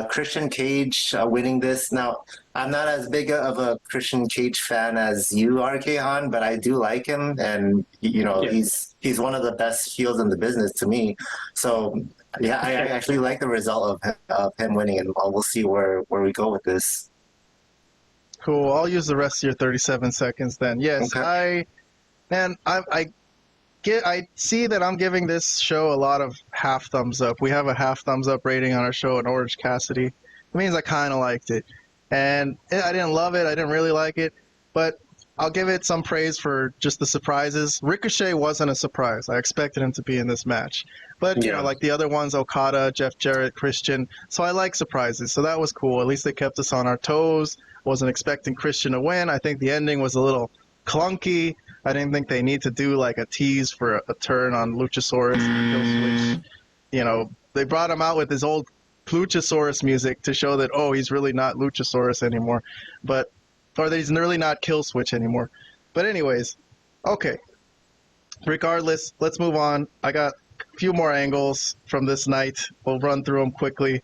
Christian Cage winning this. Now, I'm not as big of a Christian Cage fan as you are, Kehan, but I do like him, and he's one of the best heels in the business to me. So yeah, I actually like the result of him winning, and we'll see where we go with this. Cool. I'll use the rest of your 37 seconds then. Yes, Okay. I see that I'm giving this show a lot of half thumbs up. We have a half thumbs up rating on our show in Orange Cassidy. It means I kind of liked it. And I didn't love it. I didn't really like it. But I'll give it some praise for just the surprises. Ricochet wasn't a surprise. I expected him to be in this match. But, like the other ones, Okada, Jeff Jarrett, Christian. So I like surprises. So that was cool. At least they kept us on our toes. Wasn't expecting Christian to win. I think the ending was a little clunky. I didn't think they need to do like a tease for a turn on Luchasaurus. Switch. They brought him out with his old Luchasaurus music to show that, he's really not Luchasaurus anymore. Or that he's really not Kill Switch anymore. But anyways, okay. Regardless, let's move on. I got a few more angles from this night. We'll run through them quickly.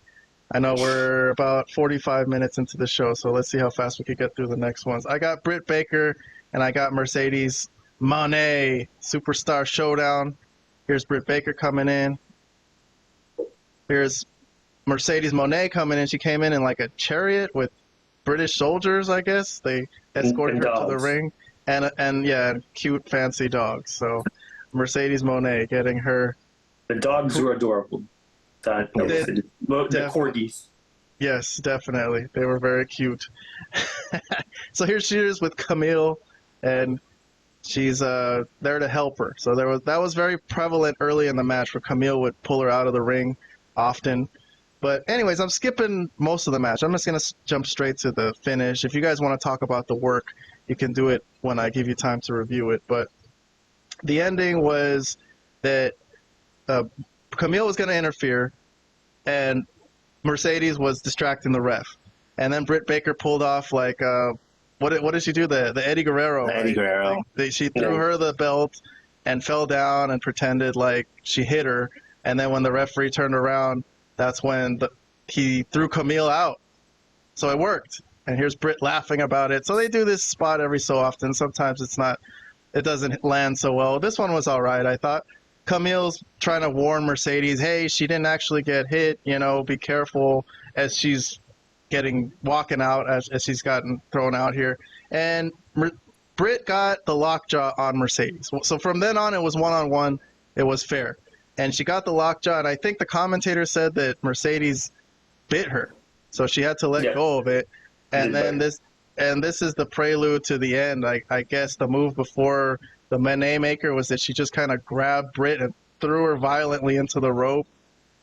I know we're about 45 minutes into the show, so let's see how fast we can get through the next ones. I got Britt Baker and I got Mercedes Moné Superstar Showdown. Here's Britt Baker coming in. Here's Mercedes Moné coming in. She came in like a chariot with British soldiers, I guess. They escorted her to the ring. And cute, fancy dogs. So Mercedes Moné getting her. The dogs were adorable. The corgis. Yes, definitely. They were very cute. So here she is with Camille, and she's there to help her. So that was very prevalent early in the match where Camille would pull her out of the ring often. But anyways, I'm skipping most of the match. I'm just going to jump straight to the finish. If you guys want to talk about the work, you can do it when I give you time to review it. But the ending was that Camille was going to interfere, and Mercedes was distracting the ref. And then Britt Baker pulled off like, what did she do? The Eddie Guerrero. The Eddie Guerrero. She threw her the belt and fell down and pretended like she hit her. And then when the referee turned around, that's when he threw Camille out. So it worked. And here's Britt laughing about it. So they do this spot every so often. Sometimes it doesn't land so well. This one was all right, I thought. Camille's trying to warn Mercedes, hey, she didn't actually get hit, be careful, as she's walking out, as she's gotten thrown out here. And Britt got the lockjaw on Mercedes. So from then on, it was one-on-one. It was fair. And she got the lockjaw, and I think the commentator said that Mercedes bit her. So she had to let go of it. And then this is the prelude to the end. I guess the move before the Moné Maker was that she just kind of grabbed Britt and threw her violently into the rope,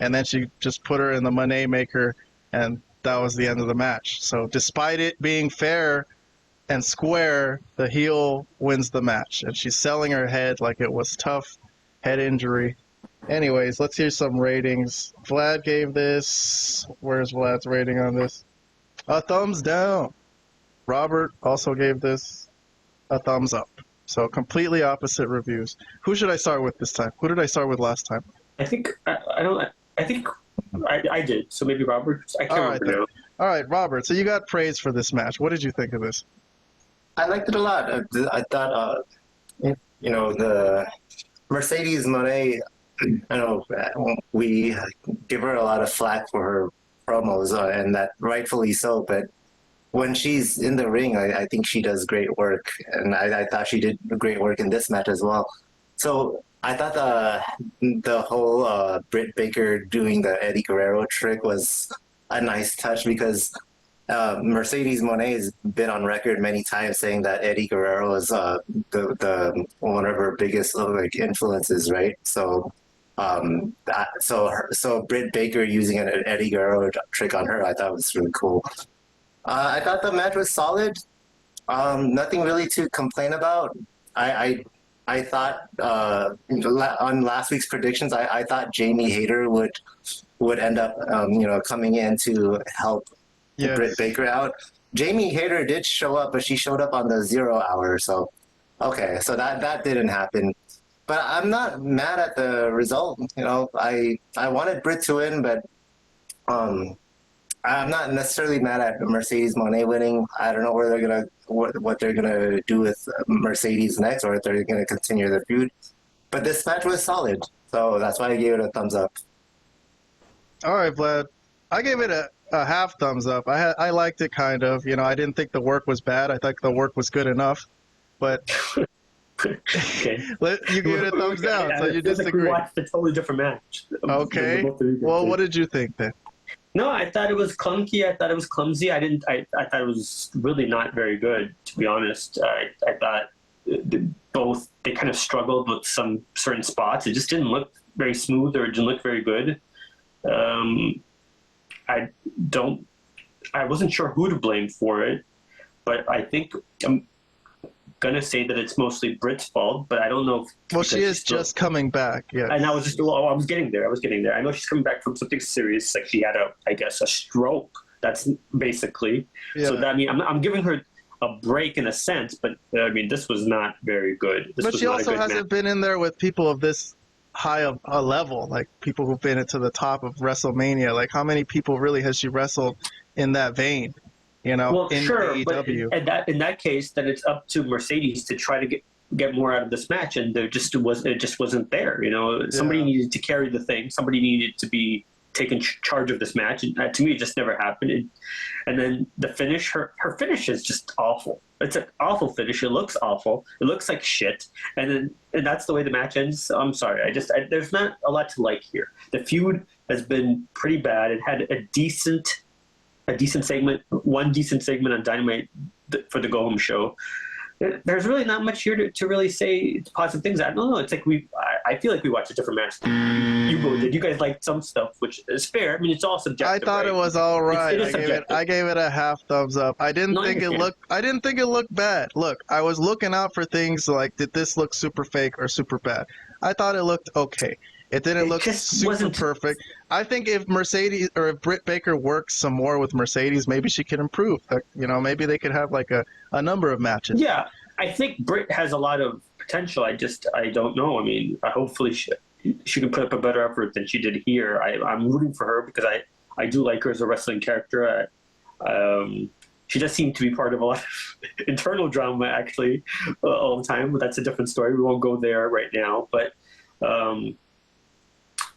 and then she just put her in the Moné Maker, and that was the end of the match. So despite it being fair and square, the heel wins the match, and she's selling her head like it was tough, head injury. Anyways, let's hear some ratings. Vlad gave this. Where's Vlad's rating on this? A thumbs down. Robert also gave this a thumbs up. So completely opposite reviews. Who should I start with this time? Who did I start with last time? I think I did. So maybe Robert. I can't remember now. All right, Robert. So you got praise for this match. What did you think of this? I liked it a lot. I thought, the Mercedes Monet, I know we give her a lot of flack for her promos, and that rightfully so, but when she's in the ring, I think she does great work, and I thought she did great work in this match as well. So I thought the whole Britt Baker doing the Eddie Guerrero trick was a nice touch because Mercedes Monet has been on record many times saying that Eddie Guerrero is the one of her biggest influences, right? So so Britt Baker using an Eddie Guerrero trick on her, I thought was really cool. I thought the match was solid. Nothing really to complain about. I thought on last week's predictions, I thought Jamie Hayter would end up coming in to help Britt Baker out. Jamie Hayter did show up, but she showed up on the 0 hour. So okay, so that didn't happen. But I'm not mad at the result. I wanted Britt to win, but I'm not necessarily mad at Mercedes Monet winning. I don't know where they're gonna what they're gonna do with Mercedes next, or if they're gonna continue the feud. But this match was solid, so that's why I gave it a thumbs up. All right, Vlad. I gave it a half thumbs up. I liked it kind of. I didn't think the work was bad. I thought the work was good enough. But okay. You gave it a thumbs down, so you disagree. We watched a totally different match. Okay. Well, what did you think then? No, I thought it was clunky. I thought it was clumsy. I thought it was really not very good, to be honest. I thought they kind of struggled with some certain spots. It just didn't look very smooth, or it didn't look very good. I wasn't sure who to blame for it, but I think I'm gonna say that it's mostly Britt's fault, but I don't know. Well, she is just coming back, yeah. And I was getting there. I know she's coming back from something serious, like she had a stroke. That's basically. Yeah. So that I'm giving her a break in a sense, but this was not very good. But she also hasn't been in there with people of this high of a level, like people who've been to the top of WrestleMania. Like, how many people really has she wrestled in that vein? Well, in sure, AEW. But in that case, then it's up to Mercedes to try to get more out of this match, and it just wasn't there. Somebody needed to carry the thing. Somebody needed to be taking charge of this match, and to me, it just never happened. And then the finish, her finish is just awful. It's an awful finish. It looks awful. It looks like shit. And that's the way the match ends. So I'm sorry. There's not a lot to like here. The feud has been pretty bad. It had a decent segment, one decent segment on Dynamite for the Go Home show. There's really not much here to really say positive things. I don't know. It's like I feel like we watched a different match. You both did. You guys liked some stuff, which is fair. It's all subjective. I thought it was all right. I gave it a half thumbs up. I didn't think it looked bad. Look, I was looking out for things like, did this look super fake or super bad? I thought it looked okay. It didn't look super perfect. I think if Mercedes or if Britt Baker works some more with Mercedes, maybe she can improve. Maybe they could have like a number of matches. Yeah, I think Britt has a lot of potential. I don't know. Hopefully she can put up a better effort than she did here. I'm rooting for her because I do like her as a wrestling character. She does seem to be part of a lot of internal drama, actually, all the time. But that's a different story. We won't go there right now.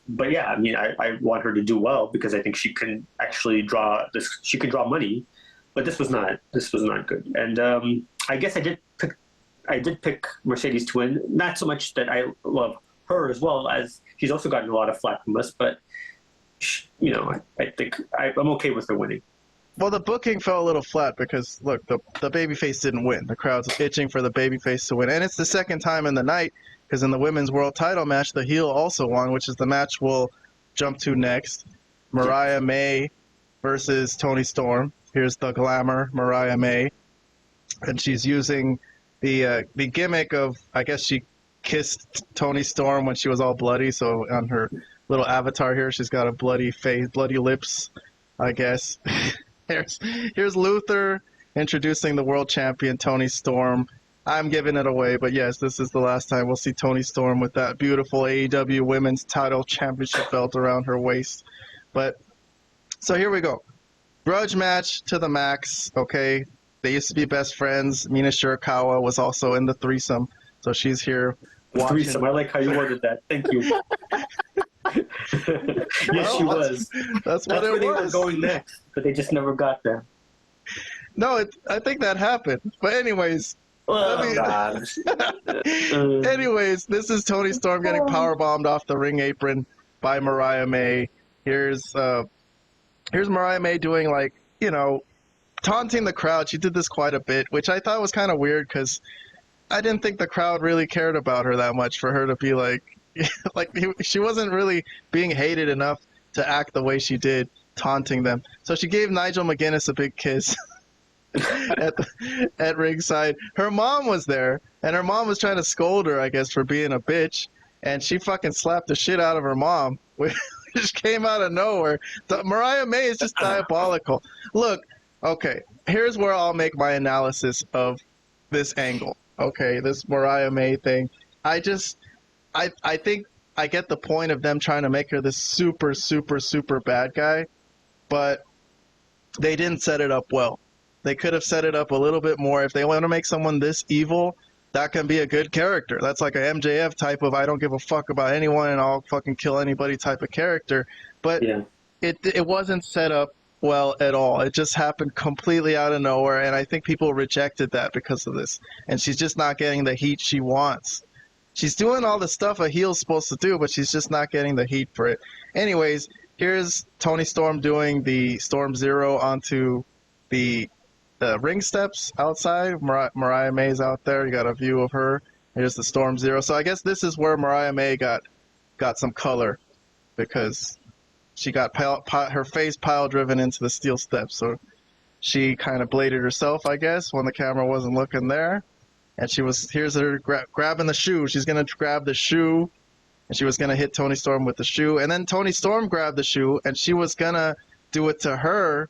But yeah, I want her to do well because I think she can actually draw this. She can draw money, but this was not good. And I guess I did pick Mercedes to win. Not so much that I love her as well, as she's also gotten a lot of flack from us. But I think I'm okay with her winning. Well, the booking fell a little flat because look, the babyface didn't win. The crowd's itching for the babyface to win, and it's the second time in the night. Because in the women's world title match, the heel also won, which is the match we'll jump to next. Mariah May versus Toni Storm. Here's the glamour, Mariah May. And she's using the gimmick of, I guess she kissed Toni Storm when she was all bloody. So on her little avatar here, she's got a bloody face, bloody lips, I guess. Here's Luther introducing the world champion, Toni Storm. I'm giving it away, but yes, this is the last time we'll see Toni Storm with that beautiful AEW Women's Title Championship belt around her waist. But so here we go. Grudge match to the max, okay? They used to be best friends. Mina Shirakawa was also in the threesome, so she's here watching. Threesome. I like how you worded that. Thank you. Yes, she was. That's where they were going next, but they just never got there. No, I think that happened. But anyways. Anyways, this is Toni Storm getting powerbombed off the ring apron by Mariah May. Here's Mariah May doing, like, you know, taunting the crowd. She did this quite a bit, which I thought was kind of weird because I didn't think the crowd really cared about her that much for her to be like, she wasn't really being hated enough to act the way she did, taunting them. So she gave Nigel McGuinness a big kiss at ringside. Her mom was there, and her mom was trying to scold her, I guess, for being a bitch, and she fucking slapped the shit out of her mom, which came out of nowhere. Mariah May is just diabolical. Look, okay, here's where I'll make my analysis of this angle. Okay, this Mariah May thing. I think I get the point of them trying to make her this super, super, super bad guy, but they didn't set it up well. They could have set it up a little bit more. If they want to make someone this evil, that can be a good character. That's like a MJF type of I don't give a fuck about anyone and I'll fucking kill anybody type of character. But it wasn't set up well at all. It just happened completely out of nowhere, and I think people rejected that because of this. And she's just not getting the heat she wants. She's doing all the stuff a heel's supposed to do, but she's just not getting the heat for it. Anyways, here's Toni Storm doing the Storm Zero onto the ring steps outside. Mariah May's out there. You got a view of her. Here's the Storm Zero. So I guess this is where Mariah May got some color, because she got her face pile driven into the steel steps. So she kind of bladed herself, I guess, when the camera wasn't looking there. And here's her grabbing the shoe. She's going to grab the shoe, and she was going to hit Toni Storm with the shoe. And then Toni Storm grabbed the shoe, and she was going to do it to her,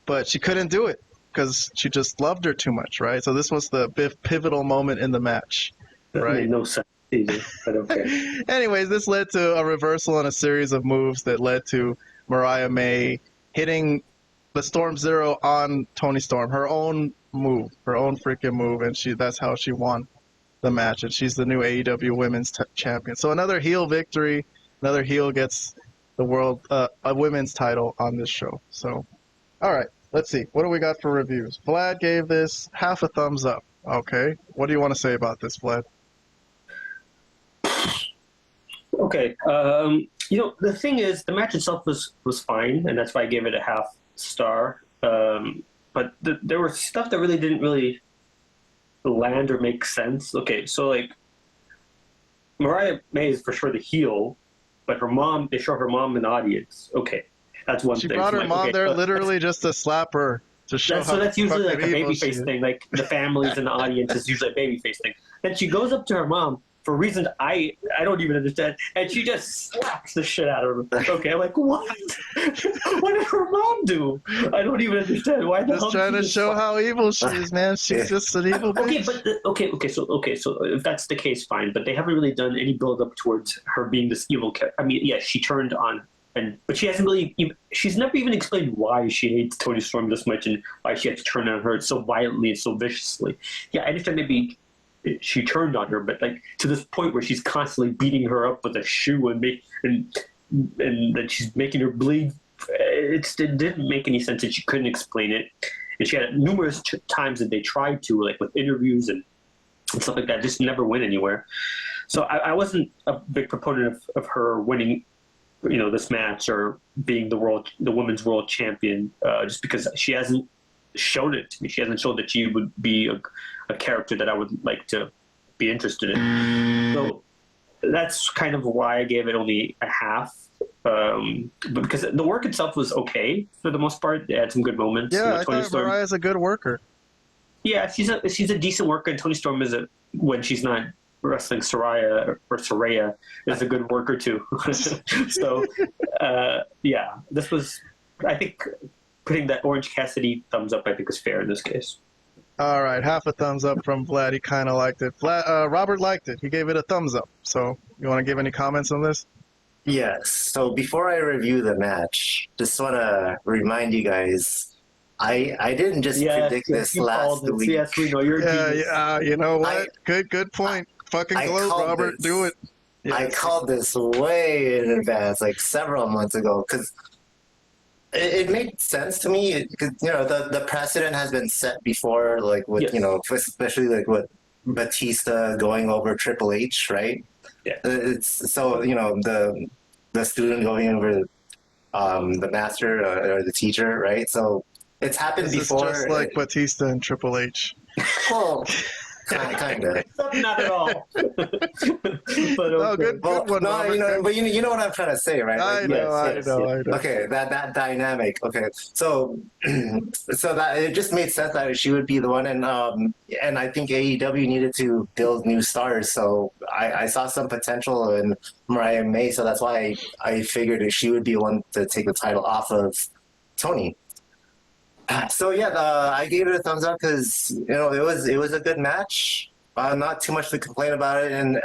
but she couldn't do it because she just loved her too much, right? So this was the pivotal moment in the match, right? That made no sense either, but okay. Anyways, this led to a reversal and a series of moves that led to Mariah May hitting the Storm Zero on Toni Storm, her own freaking move, and that's how she won the match, and she's the new AEW Women's Champion. So another heel victory, another heel gets the world a women's title on this show. So, all right, let's see. What do we got for reviews? Vlad gave this half a thumbs up. Okay, what do you want to say about this, Vlad? Okay, the thing is, the match itself was fine, and that's why I gave it a half star. But there was stuff that really didn't really land or make sense. Okay, so like Mariah May is for sure the heel, but her mom, they show her mom in the audience. Okay, that's one thing. She brought her mom there literally just to slap her, to show how that's usually like a evil babyface thing. Like the families in the audience is usually a babyface thing. Then she goes up to her mom for reasons I don't even understand, and she just slaps the shit out of her. Okay, I'm like, what? What did her mom do? I don't even understand. Why the hell? Just trying to show how evil she is, man. She's just an evil bitch. Okay, so if that's the case, fine. But they haven't really done any build up towards her being this evil character. I mean, yes, she turned on, but she hasn't really. She's never even explained why she hates Toni Storm this much and why she had to turn on her so violently and so viciously. Yeah, I understand maybe she turned on her, but like to this point where she's constantly beating her up with a shoe and that she's making her bleed. It didn't make any sense, and she couldn't explain it. And she had numerous times that they tried to, like with interviews and stuff like that, just never went anywhere. So I wasn't a big proponent of her winning, this match or being the women's world champion, just because she hasn't shown it to me. She hasn't shown that she would be a character that I would like to be interested in. So that's kind of why I gave it only a half. But because the work itself was okay for the most part. They had some good moments. Yeah, I thought Mariah's a good worker. Yeah, she's a decent worker, and Toni Storm when she's not wrestling Saraya is a good worker too. So this was, I think, putting that Orange Cassidy thumbs up, I think, is fair in this case. All right, half a thumbs up from Vlad. He kind of liked it. Robert liked it. He gave it a thumbs up. So you want to give any comments on this? Yes. So before I review the match, just want to remind you guys, I didn't just predict this you last called it. week. Yes, we know you're a genius. Yeah, you know what? Good point. Fucking I gloat, called Robert. this. Do it. I Yes. called this way in advance, like several months ago, because it made sense to me. Because the precedent has been set before, like with especially like with Batista going over Triple H, right? Yeah. It's so the student going over the master or the teacher, right? So it's happened This before. is just like Batista and Triple H. Well, kind of. Not at all. But No, good one, No, Robert. but you know what I'm trying to say, right? I Like, know. Okay, that dynamic. Okay, so that it just made sense that she would be the one, and I think AEW needed to build new stars. So I saw some potential in Mariah May, so that's why I figured she would be one to take the title off of Toni. So I gave it a thumbs up because it was a good match. Not too much to complain about it, and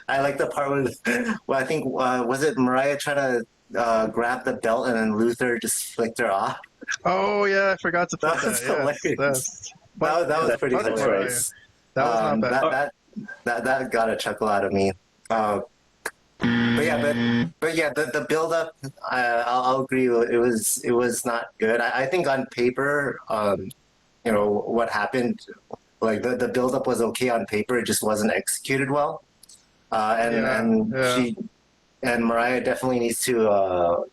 I like the part where I think was it Mariah trying to grab the belt and then Luther just flicked her off. Oh yeah, I forgot to put That was that. hilarious. Yes. That was pretty Fuck hilarious. That was not bad. That got a chuckle out of me. But the build up, I'll agree. It was not good. I think on paper, what happened, like the build up was okay on paper. It just wasn't executed well. She and Mariah definitely needs to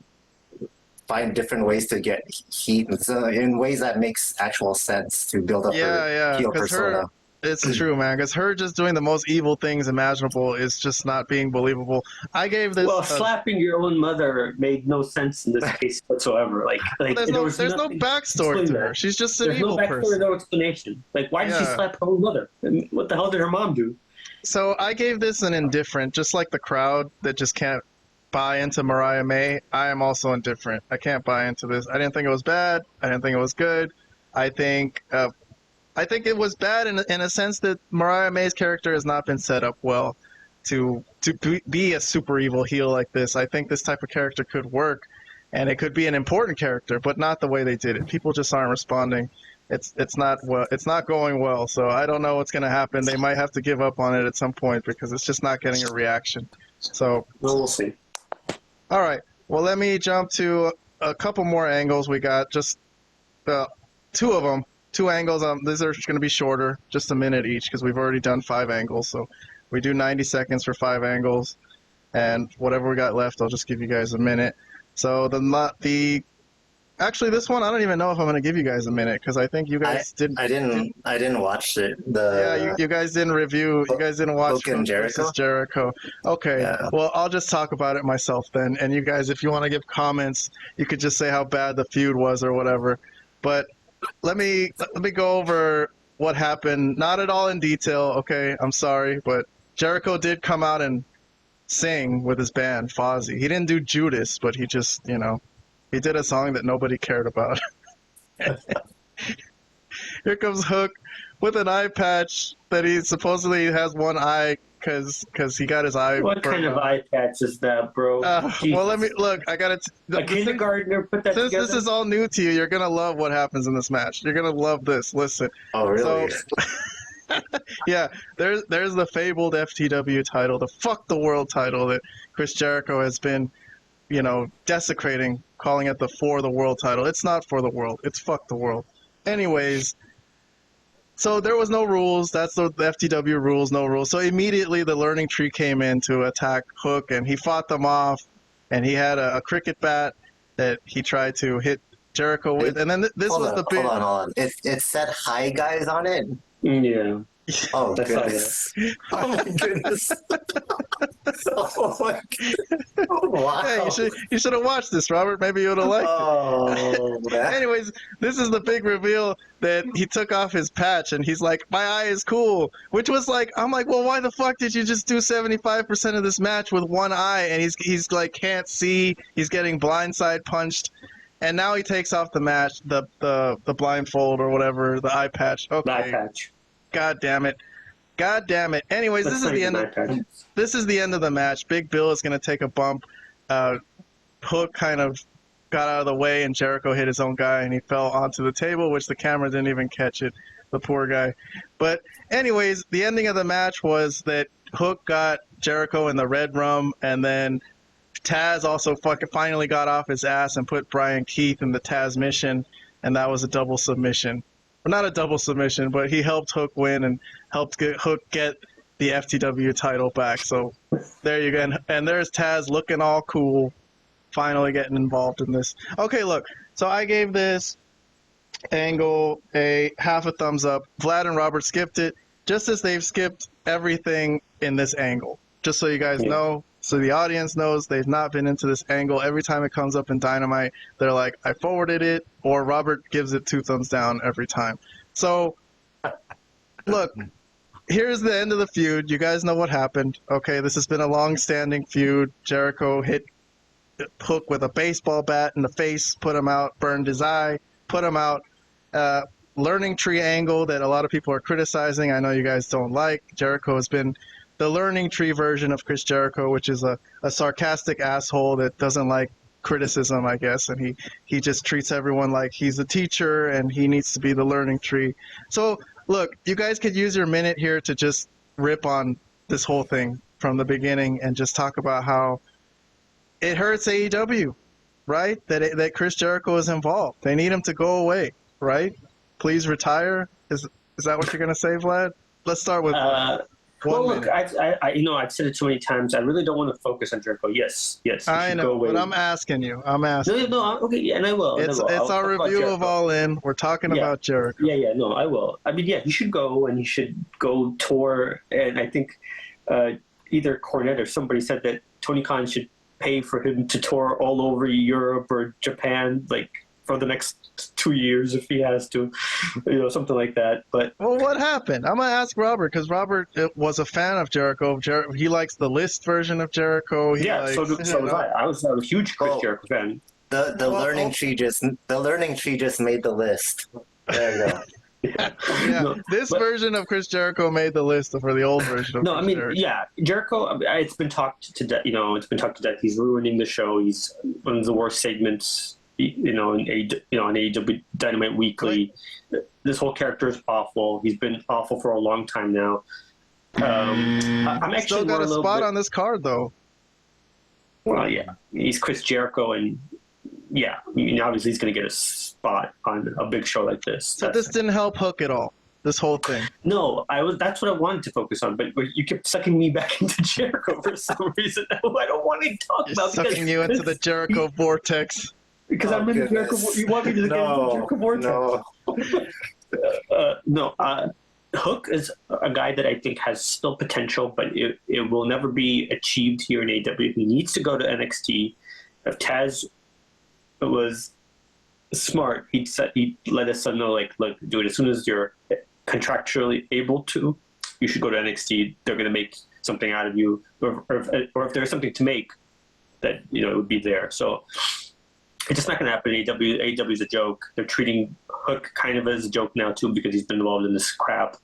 find different ways to get heat in ways that makes actual sense to build up her heel persona. It's true, man, because her just doing the most evil things imaginable is just not being believable. I gave this... Well, slapping your own mother made no sense in this case whatsoever. Like there's no backstory to her. She's just an evil person. There's no explanation. Like, why did she slap her own mother? And what the hell did her mom do? So I gave this an indifferent, just like the crowd that just can't buy into Mariah May. I am also indifferent. I can't buy into this. I didn't think it was bad. I didn't think it was good. I think it was bad in a sense that Mariah May's character has not been set up well to be a super evil heel like this. I think this type of character could work, and it could be an important character, but not the way they did it. People just aren't responding. It's not going well. So I don't know what's going to happen. They might have to give up on it at some point because it's just not getting a reaction. So we'll see. All right. Well, let me jump to a couple more angles. We got just two of them. 2 angles. These are going to be shorter, just a minute each, because we've already done 5 angles. So we do 90 seconds for 5 angles, and whatever we got left, I'll just give you guys a minute. So actually, this one I don't even know if I'm going to give you guys a minute because I think you guys didn't. I didn't watch it. You guys didn't review. You guys didn't watch Jericho. Okay. Yeah. Well, I'll just talk about it myself then, and you guys, if you want to give comments, you could just say how bad the feud was or whatever. But let me go over what happened. Not at all in detail, okay? I'm sorry, but Jericho did come out and sing with his band, Fozzy. He didn't do Judas, but he just, he did a song that nobody cared about. Here comes Hook with an eye patch that he supposedly has one eye because he got his eye. What kind of eye patch is that, bro? Well, let me look. I got to. A kindergartner put that together? Since this is all new to you, you're gonna love what happens in this match. You're gonna love this. Listen. Oh, really? So, yeah, there's the fabled FTW title, the Fuck the World title that Chris Jericho has been, desecrating, calling it the For the World title. It's not For the World. It's Fuck the World. Anyways. So there was no rules. That's the FTW rules, no rules. So immediately the learning tree came in to attack Hook, and he fought them off. And he had a cricket bat that he tried to hit Jericho with. And then this was the big... Hold on. It said "Hi Guys" on it? Yeah. Oh, goodness. Oh, my goodness. Oh, my goodness. Wow. Hey, you should have watched this, Robert. Maybe you would have liked it. Anyways, this is the big reveal that he took off his patch, and he's like, my eye is cool. Which was like, I'm like, well, why the fuck did you just do 75% of this match with one eye? And he's like, can't see. He's getting blindside punched. And now he takes off the match, the blindfold or whatever, the eye patch. Okay. Eye patch. God damn it. Anyways, this is the end of the match. Big Bill is going to take a bump. Hook kind of got out of the way and Jericho hit his own guy and he fell onto the table, which the camera didn't even catch it. The poor guy. But anyways, the ending of the match was that Hook got Jericho in the red room, and then Taz also finally got off his ass and put Brian Keith in the Taz mission, and that was a double submission. Well, not a double submission, but he helped Hook win and helped Hook get the FTW title back. So there you go. And there's Taz looking all cool, finally getting involved in this. Okay, look. So I gave this angle a half a thumbs up. Vlad and Robert skipped it, just as they've skipped everything in this angle. Just so you guys know, so the audience knows they've not been into this angle. Every time it comes up in Dynamite, they're like, I forwarded it, or Robert gives it 2 thumbs down every time. So, look, here's the end of the feud. You guys know what happened. Okay, this has been a long-standing feud. Jericho hit Hook with a baseball bat in the face, put him out, burned his eye, put him out. Learning tree angle that a lot of people are criticizing. I know you guys don't like. Jericho has been the learning tree version of Chris Jericho, which is a sarcastic asshole that doesn't like criticism, I guess, and he just treats everyone like he's a teacher and he needs to be the learning tree. So, look, you guys could use your minute here to just rip on this whole thing from the beginning and just talk about how it hurts AEW, right? That Chris Jericho is involved. They need him to go away, right? Please retire. Is that what you're going to say, Vlad? Let's start with well, look, I've said it so many times. I really don't want to focus on Jericho. Yes. I know, but I'm asking you. No, okay, yeah, and I will. It's our review of All In. We're talking about Jericho. Yeah, no, I will. I mean, yeah, he should go, and he should go tour. And I think either Cornette or somebody said that Tony Khan should pay for him to tour all over Europe or Japan, like, for the next 2 years if he has to, something like that. But well, what happened? I'm gonna ask Robert, because Robert was a fan of Jericho. He likes the list version of Jericho. So was I. I was a huge Chris Jericho fan. The learning tree just made the list. There you go. This version of Chris Jericho made the list for the old version of Jericho. It's been talked to death. It's been talked to death. He's ruining the show. He's one of the worst segments. In AEW Dynamite Weekly. This whole character is awful. He's been awful for a long time now. I'm actually still got a spot on this card, though. Well, yeah, he's Chris Jericho, and obviously he's going to get a spot on a big show like this. So this didn't help Hook at all. This whole thing. No, that's what I wanted to focus on, but you kept sucking me back into Jericho for some reason. I don't want to talk about. Sucking you into the Jericho vortex. Because I'm in the Jericho. You want me to get into the Jericho vortex? No. Hook is a guy that I think has still potential, but it will never be achieved here in AEW. He needs to go to NXT. If Taz was smart, he'd let us know, like, look, dude, as soon as you're contractually able to, you should go to NXT. They're going to make something out of you, or if there's something to make, that it would be there. So. It's just not going to happen in AEW. AEW is a joke. They're treating Hook kind of as a joke now, too, because he's been involved in this crap.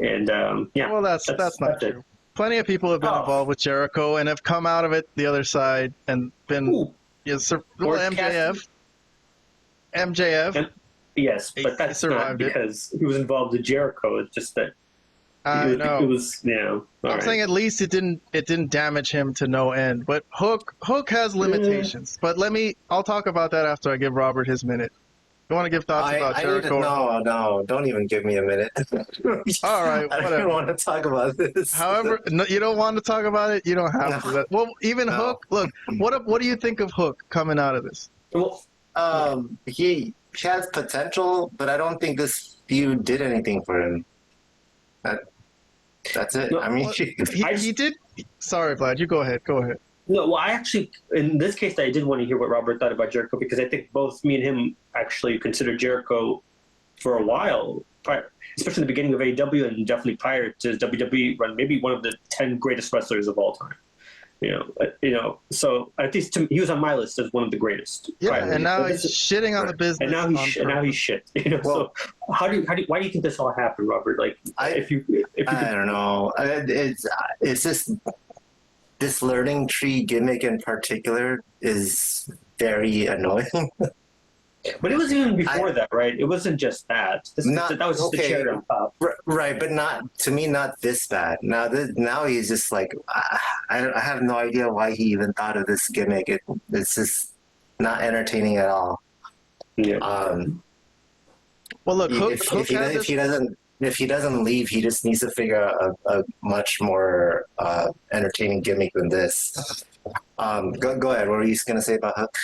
And, Well, that's not true. Plenty of people have been involved with Jericho and have come out of it the other side and been... MJF. Yes, but that's not because he was involved with Jericho. It's just that... I know. It was, I'm saying at least it didn't damage him to no end. But Hook has limitations. But I'll talk about that after I give Robert his minute. You want to give thoughts about Jericho? No, don't even give me a minute. All right, whatever. I don't want to talk about this. However, no, you don't want to talk about it? You don't have to. Well, even Hook, look, what do you think of Hook coming out of this? Well, he has potential, but I don't think this feud did anything for him. That's it. No, I mean, he did. Sorry, Vlad. You go ahead. No, well, I actually, in this case, I did want to hear what Robert thought about Jericho, because I think both me and him actually considered Jericho for a while, especially in the beginning of AEW and definitely prior to his WWE run, maybe one of the 10 greatest wrestlers of all time. So at least he was on my list as one of the greatest. Yeah, and now he's shitting on the business. And now he's shit. Well, so why do you think this all happened, Robert? Like, I don't know. It's just this learning tree gimmick in particular is very annoying. But it was even before that, right? It wasn't just that. That was just the cherry on top. Right, but not to me, not this bad. Now he's just like, I have no idea why he even thought of this gimmick. It's just not entertaining at all. Yeah. Well, look, If he doesn't leave, he just needs to figure out a much more entertaining gimmick than this. Go ahead. What were you going to say about Hook?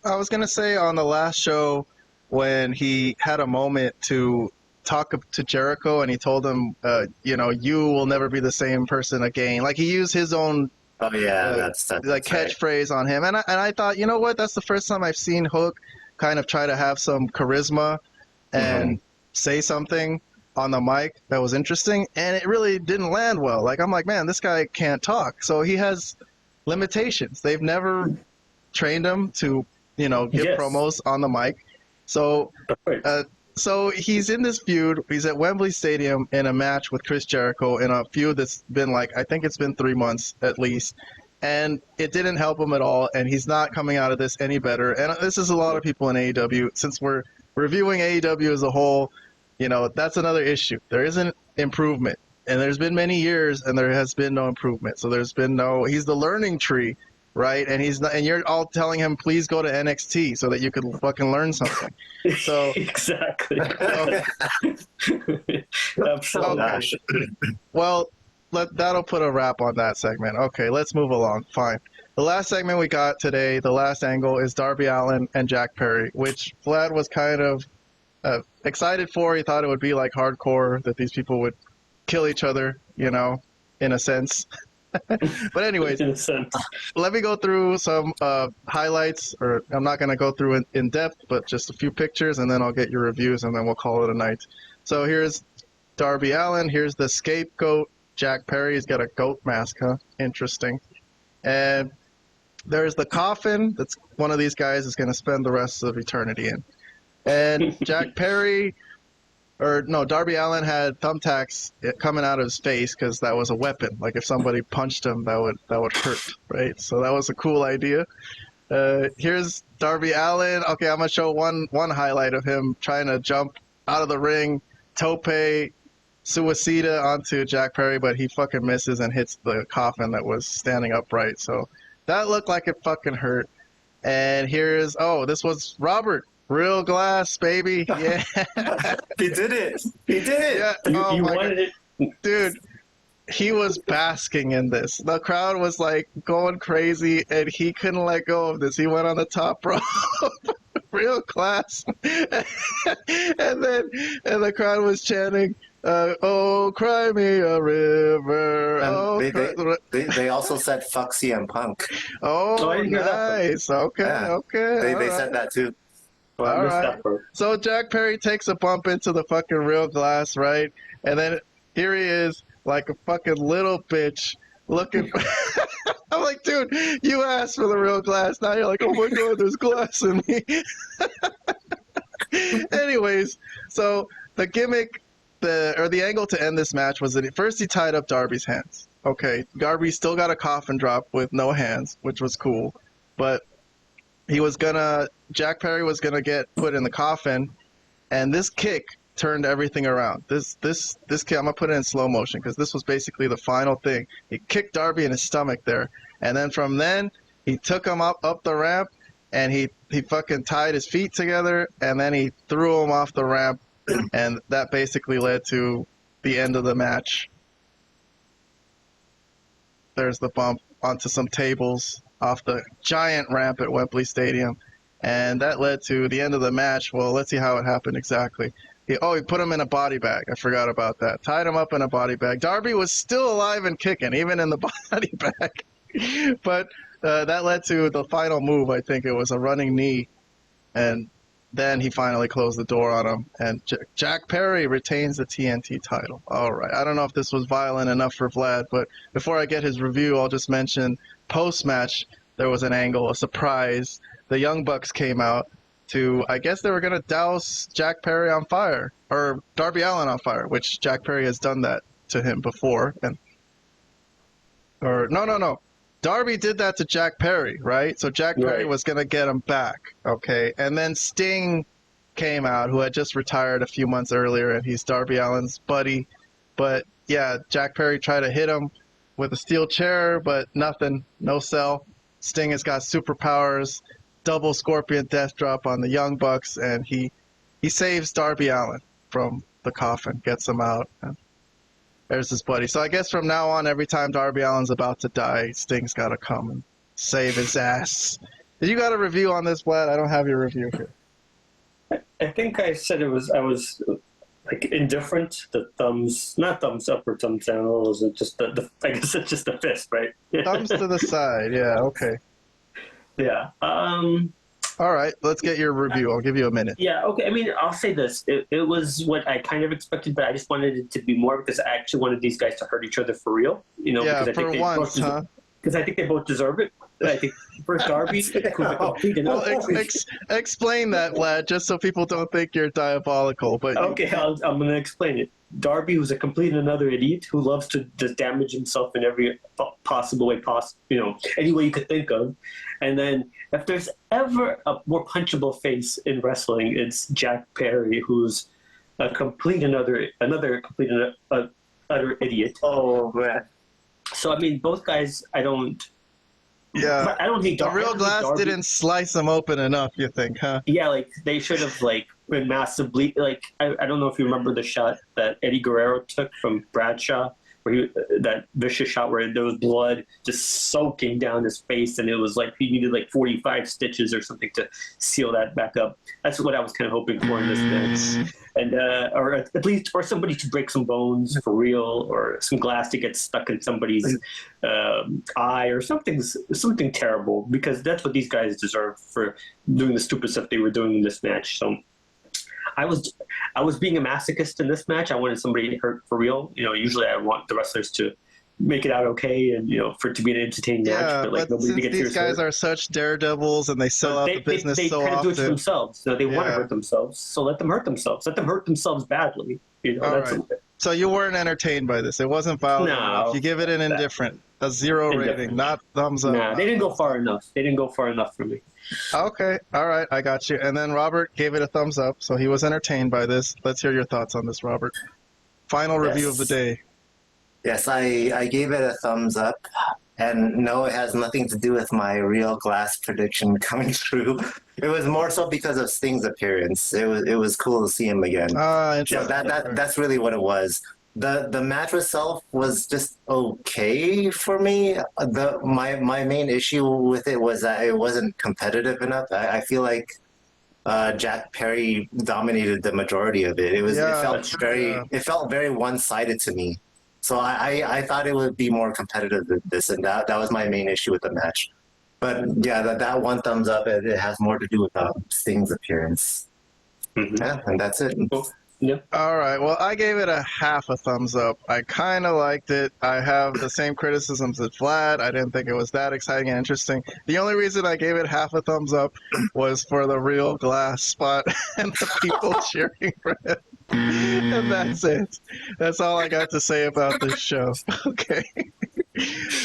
I was going to say on the last show when he had a moment to talk to Jericho and he told him, you will never be the same person again. Like he used his own that's like catchphrase on him. And I thought, you know what? That's the first time I've seen Hook kind of try to have some charisma and say something on the mic that was interesting. And it really didn't land well. Like, I'm like, man, this guy can't talk. So he has limitations. They've never trained him to give promos on the mic. So so he's in this feud. He's at Wembley Stadium in a match with Chris Jericho in a feud that's been I think it's been 3 months at least. And it didn't help him at all. And he's not coming out of this any better. And this is a lot of people in AEW. Since we're reviewing AEW as a whole, that's another issue. There isn't improvement. And there's been many years and there has been no improvement. So he's the learning tree. Right, and you're all telling him, please go to NXT so that you could fucking learn something. So exactly. Absolutely. Okay. Well, that'll put a wrap on that segment. Okay, let's move along. Fine. The last segment we got today, the last angle is Darby Allin and Jack Perry, which Vlad was kind of excited for. He thought it would be like hardcore, that these people would kill each other, in a sense. But anyways, let me go through some highlights, or I'm not going to go through in depth, but just a few pictures, and then I'll get your reviews, and then we'll call it a night. So here's Darby Allin. Here's the scapegoat, Jack Perry. He's got a goat mask, huh? Interesting. And there's the coffin that's one of these guys is going to spend the rest of eternity in. And Jack Perry... Darby Allin had thumbtacks coming out of his face because that was a weapon. Like if somebody punched him, that would hurt, right? So that was a cool idea. Here's Darby Allin. Okay, I'm gonna show one highlight of him trying to jump out of the ring, tope suicida onto Jack Perry, but he fucking misses and hits the coffin that was standing upright. So that looked like it fucking hurt. And this was Robert. Real glass, baby. Yeah. He did it. Yeah. You wanted it. Dude, he was basking in this. The crowd was like going crazy and he couldn't let go of this. He went on the top rope. Real class. And the crowd was chanting, oh, cry me a river. They also said fuck CM Punk. Oh, nice. Okay, yeah. Okay. They said that too. All right. So Jack Perry takes a bump into the fucking real glass, right? And then here he is, like a fucking little bitch, looking. I'm like, dude, you asked for the real glass. Now you're like, oh my god, there's glass in me. Anyways, so the gimmick, the angle to end this match was that first he tied up Darby's hands. Okay, Darby still got a coffin drop with no hands, which was cool, but Jack Perry was gonna get put in the coffin, and this kick turned everything around. This kick, I'm gonna put it in slow motion because this was basically the final thing. He kicked Darby in his stomach there, and then from then he took him up the ramp, and he fucking tied his feet together, and then he threw him off the ramp, and that basically led to the end of the match. There's the bump onto some tables off the giant ramp at Wembley Stadium, and that led to the end of the match. Well, let's see how it happened exactly. He put him in a body bag. I forgot about that. Tied him up in a body bag. Darby was still alive and kicking, even in the body bag. But that led to the final move. I think it was a running knee, and then he finally closed the door on him, and Jack Perry retains the TNT title. All right. I don't know if this was violent enough for Vlad, but before I get his review, I'll just mention post-match, there was an angle, a surprise. The Young Bucks came out I guess they were going to douse Jack Perry on fire, or Darby Allin on fire, which Jack Perry has done that to him before. No. Darby did that to Jack Perry, right? So Jack Perry was going to get him back, okay? And then Sting came out, who had just retired a few months earlier, and he's Darby Allin's buddy. But, yeah, Jack Perry tried to hit him with a steel chair, but nothing, no sell. Sting has got superpowers, double Scorpion Death Drop on the Young Bucks, and he saves Darby Allin from the coffin, gets him out, and there's his buddy. So I guess from now on, every time Darby Allin's about to die, Sting's got to come and save his ass. Did you got a review on this, Vlad? I don't have your review here. I think I said I was like indifferent. The not thumbs up or thumbs down. Or was it just the I guess it's just a fist, right? Thumbs to the side. Yeah. Okay. Yeah. All right, let's get your review. I'll give you a minute. Yeah, okay. I mean, I'll say this. It was what I kind of expected, but I just wanted it to be more because I actually wanted these guys to hurt each other for real. You know, yeah, because I think once, huh? Because I think they both deserve it. I think first Darby, explain that, Vlad, just so people don't think you're diabolical. But okay, I'm going to explain it. Darby was a complete and another idiot who loves to just damage himself in every possible way, any way you could think of. And then if there's ever a more punchable face in wrestling, it's Jack Perry, who's a complete another complete utter idiot. Oh, man. So I mean, both guys, I don't hate the real glass Darby. Didn't slice them open enough, you think, huh? Yeah, like they should have been massively I don't know if you remember the shot that Eddie Guerrero took from Bradshaw, where that vicious shot where there was blood just soaking down his face, and it was like he needed 45 stitches or something to seal that back up. That's what I was kind of hoping for in this match, and or at least or somebody to break some bones for real, or some glass to get stuck in somebody's eye or something terrible, because that's what these guys deserve for doing the stupid stuff they were doing in this match. So I was being a masochist in this match. I wanted somebody to hurt for real. You know, usually I want the wrestlers to make it out okay, and for it to be an entertaining match. But nobody to get these guys are such daredevils and they sell out the business so often. They kind of do it to themselves. So they want to hurt themselves. So let them hurt themselves. Let them hurt themselves badly. Right. So you weren't entertained by this. It wasn't violent enough. You give it an indifferent, a 0 rating, not thumbs up. Nah, they didn't go far enough. They didn't go far enough for me. Okay, all right, I got you. And then Robert gave it a thumbs up, so he was entertained by this. Let's hear your thoughts on this, Robert. Final review of the day. Yes, I gave it a thumbs up. And no, it has nothing to do with my real glass prediction coming true. It was more so because of Sting's appearance. It was cool to see him again. Interesting. That's really what it was. The match itself was just okay for me. My main issue with it was that it wasn't competitive enough. I feel like Jack Perry dominated the majority of it. It felt very one-sided to me. So I thought it would be more competitive than this, and that was my main issue with the match. But yeah, that one thumbs up, it has more to do with Sting's appearance. Mm-hmm. Yeah, and that's it. Yeah. All right. Well, I gave it a half a thumbs up. I kind of liked it. I have the same criticisms as Vlad. I didn't think it was that exciting and interesting. The only reason I gave it half a thumbs up was for the real glass spot and the people cheering for it. And that's it. That's all I got to say about this show. Okay.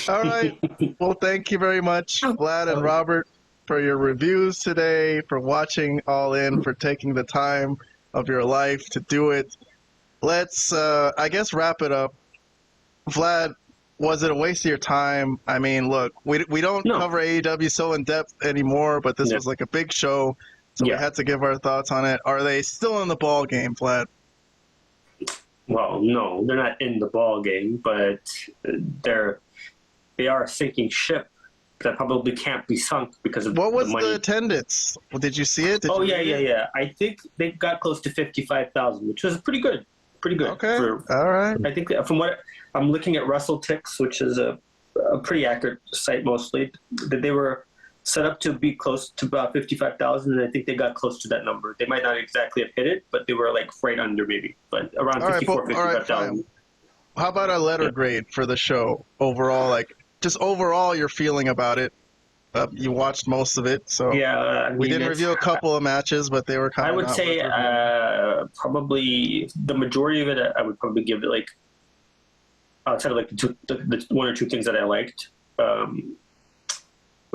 All right. Well, thank you very much, Vlad and Robert, for your reviews today, for watching All In, for taking the time of your life to do it. Let's, I guess, wrap it up. Vlad, was it a waste of your time? I mean, look, we don't cover AEW so in depth anymore, but this was like a big show, so we had to give our thoughts on it. Are they still in the ball game, Vlad? Well, no, they're not in the ball game, but they are a sinking ship that probably can't be sunk because of what was the money. The attendance? Well, did you see it? Yeah. I think they got close to 55,000, which was pretty good. Okay. All right. I think from what I'm looking at WrestleTix, which is a pretty accurate site mostly, that they were set up to be close to about 55,000, and I think they got close to that number. They might not exactly have hit it, but they were right under maybe, but around 55,000. How about a letter grade for the show overall? Just overall, your feeling about it. You watched most of it, so we didn't review a couple of matches, but they were kind of. I would say probably the majority of it. I would probably give it outside of the one or two things that I liked.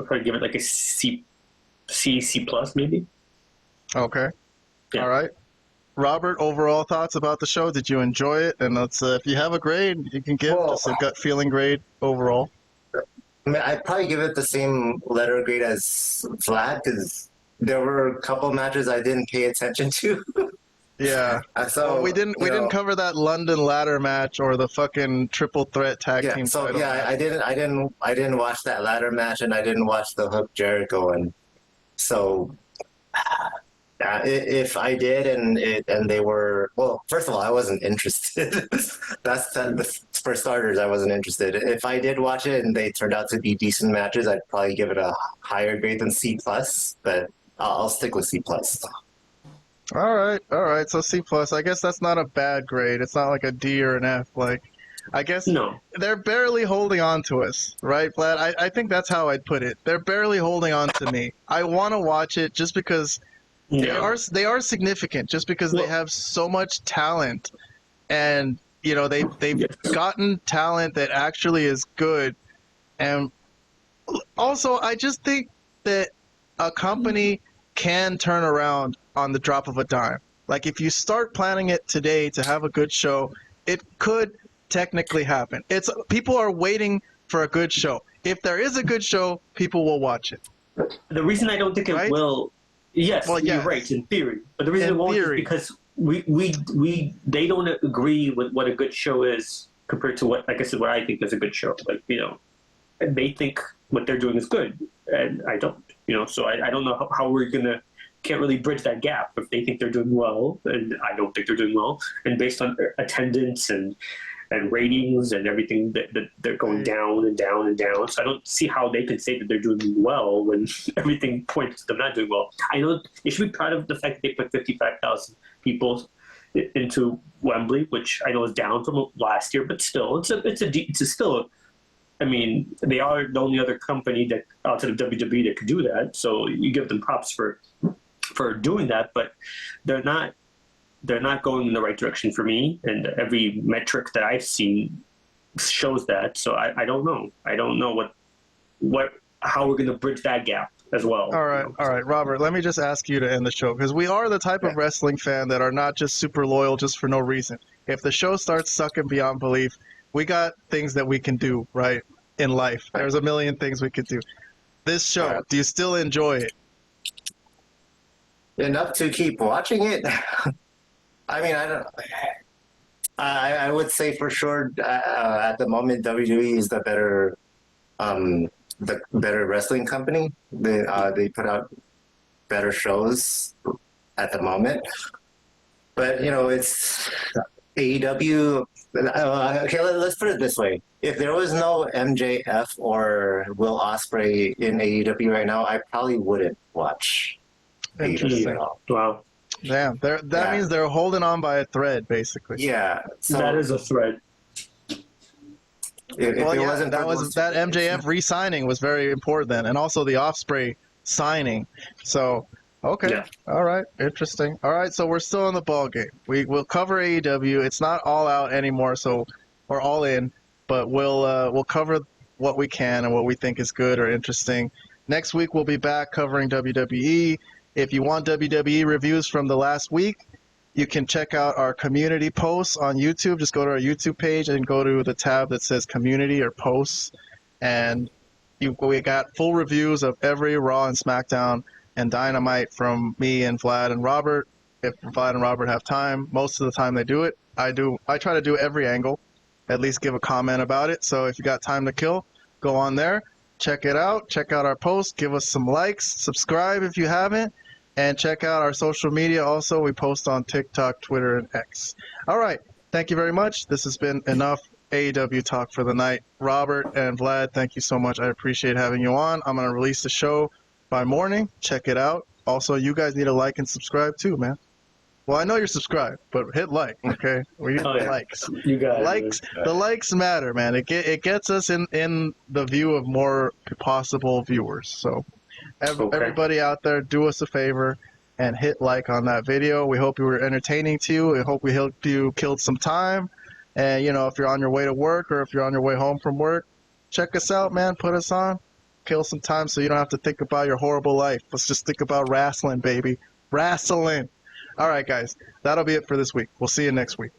I'd probably give it like a C plus maybe. Okay. Yeah. All right. Robert, overall thoughts about the show? Did you enjoy it? And let's, if you have a grade, you can give just a gut feeling grade overall. I mean, I'd probably give it the same letter grade as Vlad because there were a couple matches I didn't pay attention to. Yeah. So well, we didn't cover that London ladder match or the fucking triple threat tag team. So title match. I didn't watch that ladder match and I didn't watch the Hook Jericho, and so if I did and they were, well, first of all, I wasn't interested. That's for starters, I wasn't interested. If I did watch it and they turned out to be decent matches, I'd probably give it a higher grade than C plus, but I'll stick with C plus. All right. So C plus. I guess that's not a bad grade. It's not like a D or an F. Like, I guess they're barely holding on to us, right, Vlad? I think that's how I'd put it. They're barely holding on to me. I want to watch it just because they are significant, just because they have so much talent, and you know they've gotten talent that actually is good, and also I just think that a company can turn around on the drop of a dime. Like if you start planning it today to have a good show, it could technically happen. It's people are waiting for a good show. If there is a good show, people will watch it. The reason I don't think it will, you're right in theory, but the reason it won't is because they don't agree with what a good show is compared to what, like I said, what I think is a good show. Like, you know, and they think what they're doing is good, and I don't. You know, so I don't know how we're can't really bridge that gap if they think they're doing well and I don't think they're doing well, and based on attendance and ratings and everything that they're going down and down and down. So I don't see how they could say that they're doing well when everything points to them not doing well. I know they should be proud of the fact that they put 55,000 people into Wembley, which I know is down from last year, but still, I mean, they are the only other company that outside of WWE that could do that. So you give them props for doing that, but they're not going in the right direction for me. And every metric that I've seen shows that. So I don't know. I don't know how we're going to bridge that gap as well. All right, Robert. Let me just ask you to end the show, because we are the type of wrestling fan that are not just super loyal just for no reason. If the show starts sucking beyond belief, we got things that we can do, right, in life. There's a million things we could do. This show, do you still enjoy it? Enough to keep watching it. I mean, I would say for sure at the moment WWE is the better wrestling company. They put out better shows at the moment. But you know, it's AEW. Okay, let's put it this way: if there was no MJF or Will Ospreay in AEW right now, I probably wouldn't watch AEW. Wow. Damn, that means they're holding on by a thread, basically. Yeah, so that is a thread. That MJF re-signing was very important then, and also the Ospreay signing. So, okay, all right, interesting. All right, so we're still in the ball game. We'll cover AEW. It's not all out anymore, so we're all in, but we'll cover what we can and what we think is good or interesting. Next week we'll be back covering WWE. If you want WWE reviews from the last week, you can check out our community posts on YouTube. Just go to our YouTube page and go to the tab that says community or posts. And we got full reviews of every Raw and SmackDown and Dynamite from me and Vlad and Robert. If Vlad and Robert have time, most of the time they do it. I try to do every angle, at least give a comment about it. So if you got time to kill, go on there, check it out. Check out our post, give us some likes, subscribe if you haven't. And check out our social media also. We post on TikTok, Twitter, and X. All right. Thank you very much. This has been enough AEW talk for the night. Robert and Vlad, thank you so much. I appreciate having you on. I'm going to release the show by morning. Check it out. Also, you guys need to like and subscribe too, man. Well, I know you're subscribed, but hit like, okay? We need likes. You got likes. The likes matter, man. It gets us in the view of more possible viewers. So everybody out there, do us a favor and hit like on that video. We hope you were entertaining to you. We hope we helped you kill some time. And, you know, if you're on your way to work or if you're on your way home from work, check us out, man. Put us on. kill some time so you don't have to think about your horrible life. Let's just think about wrestling, baby. Wrestling. All right, guys. That'll be it for this week. We'll see you next week.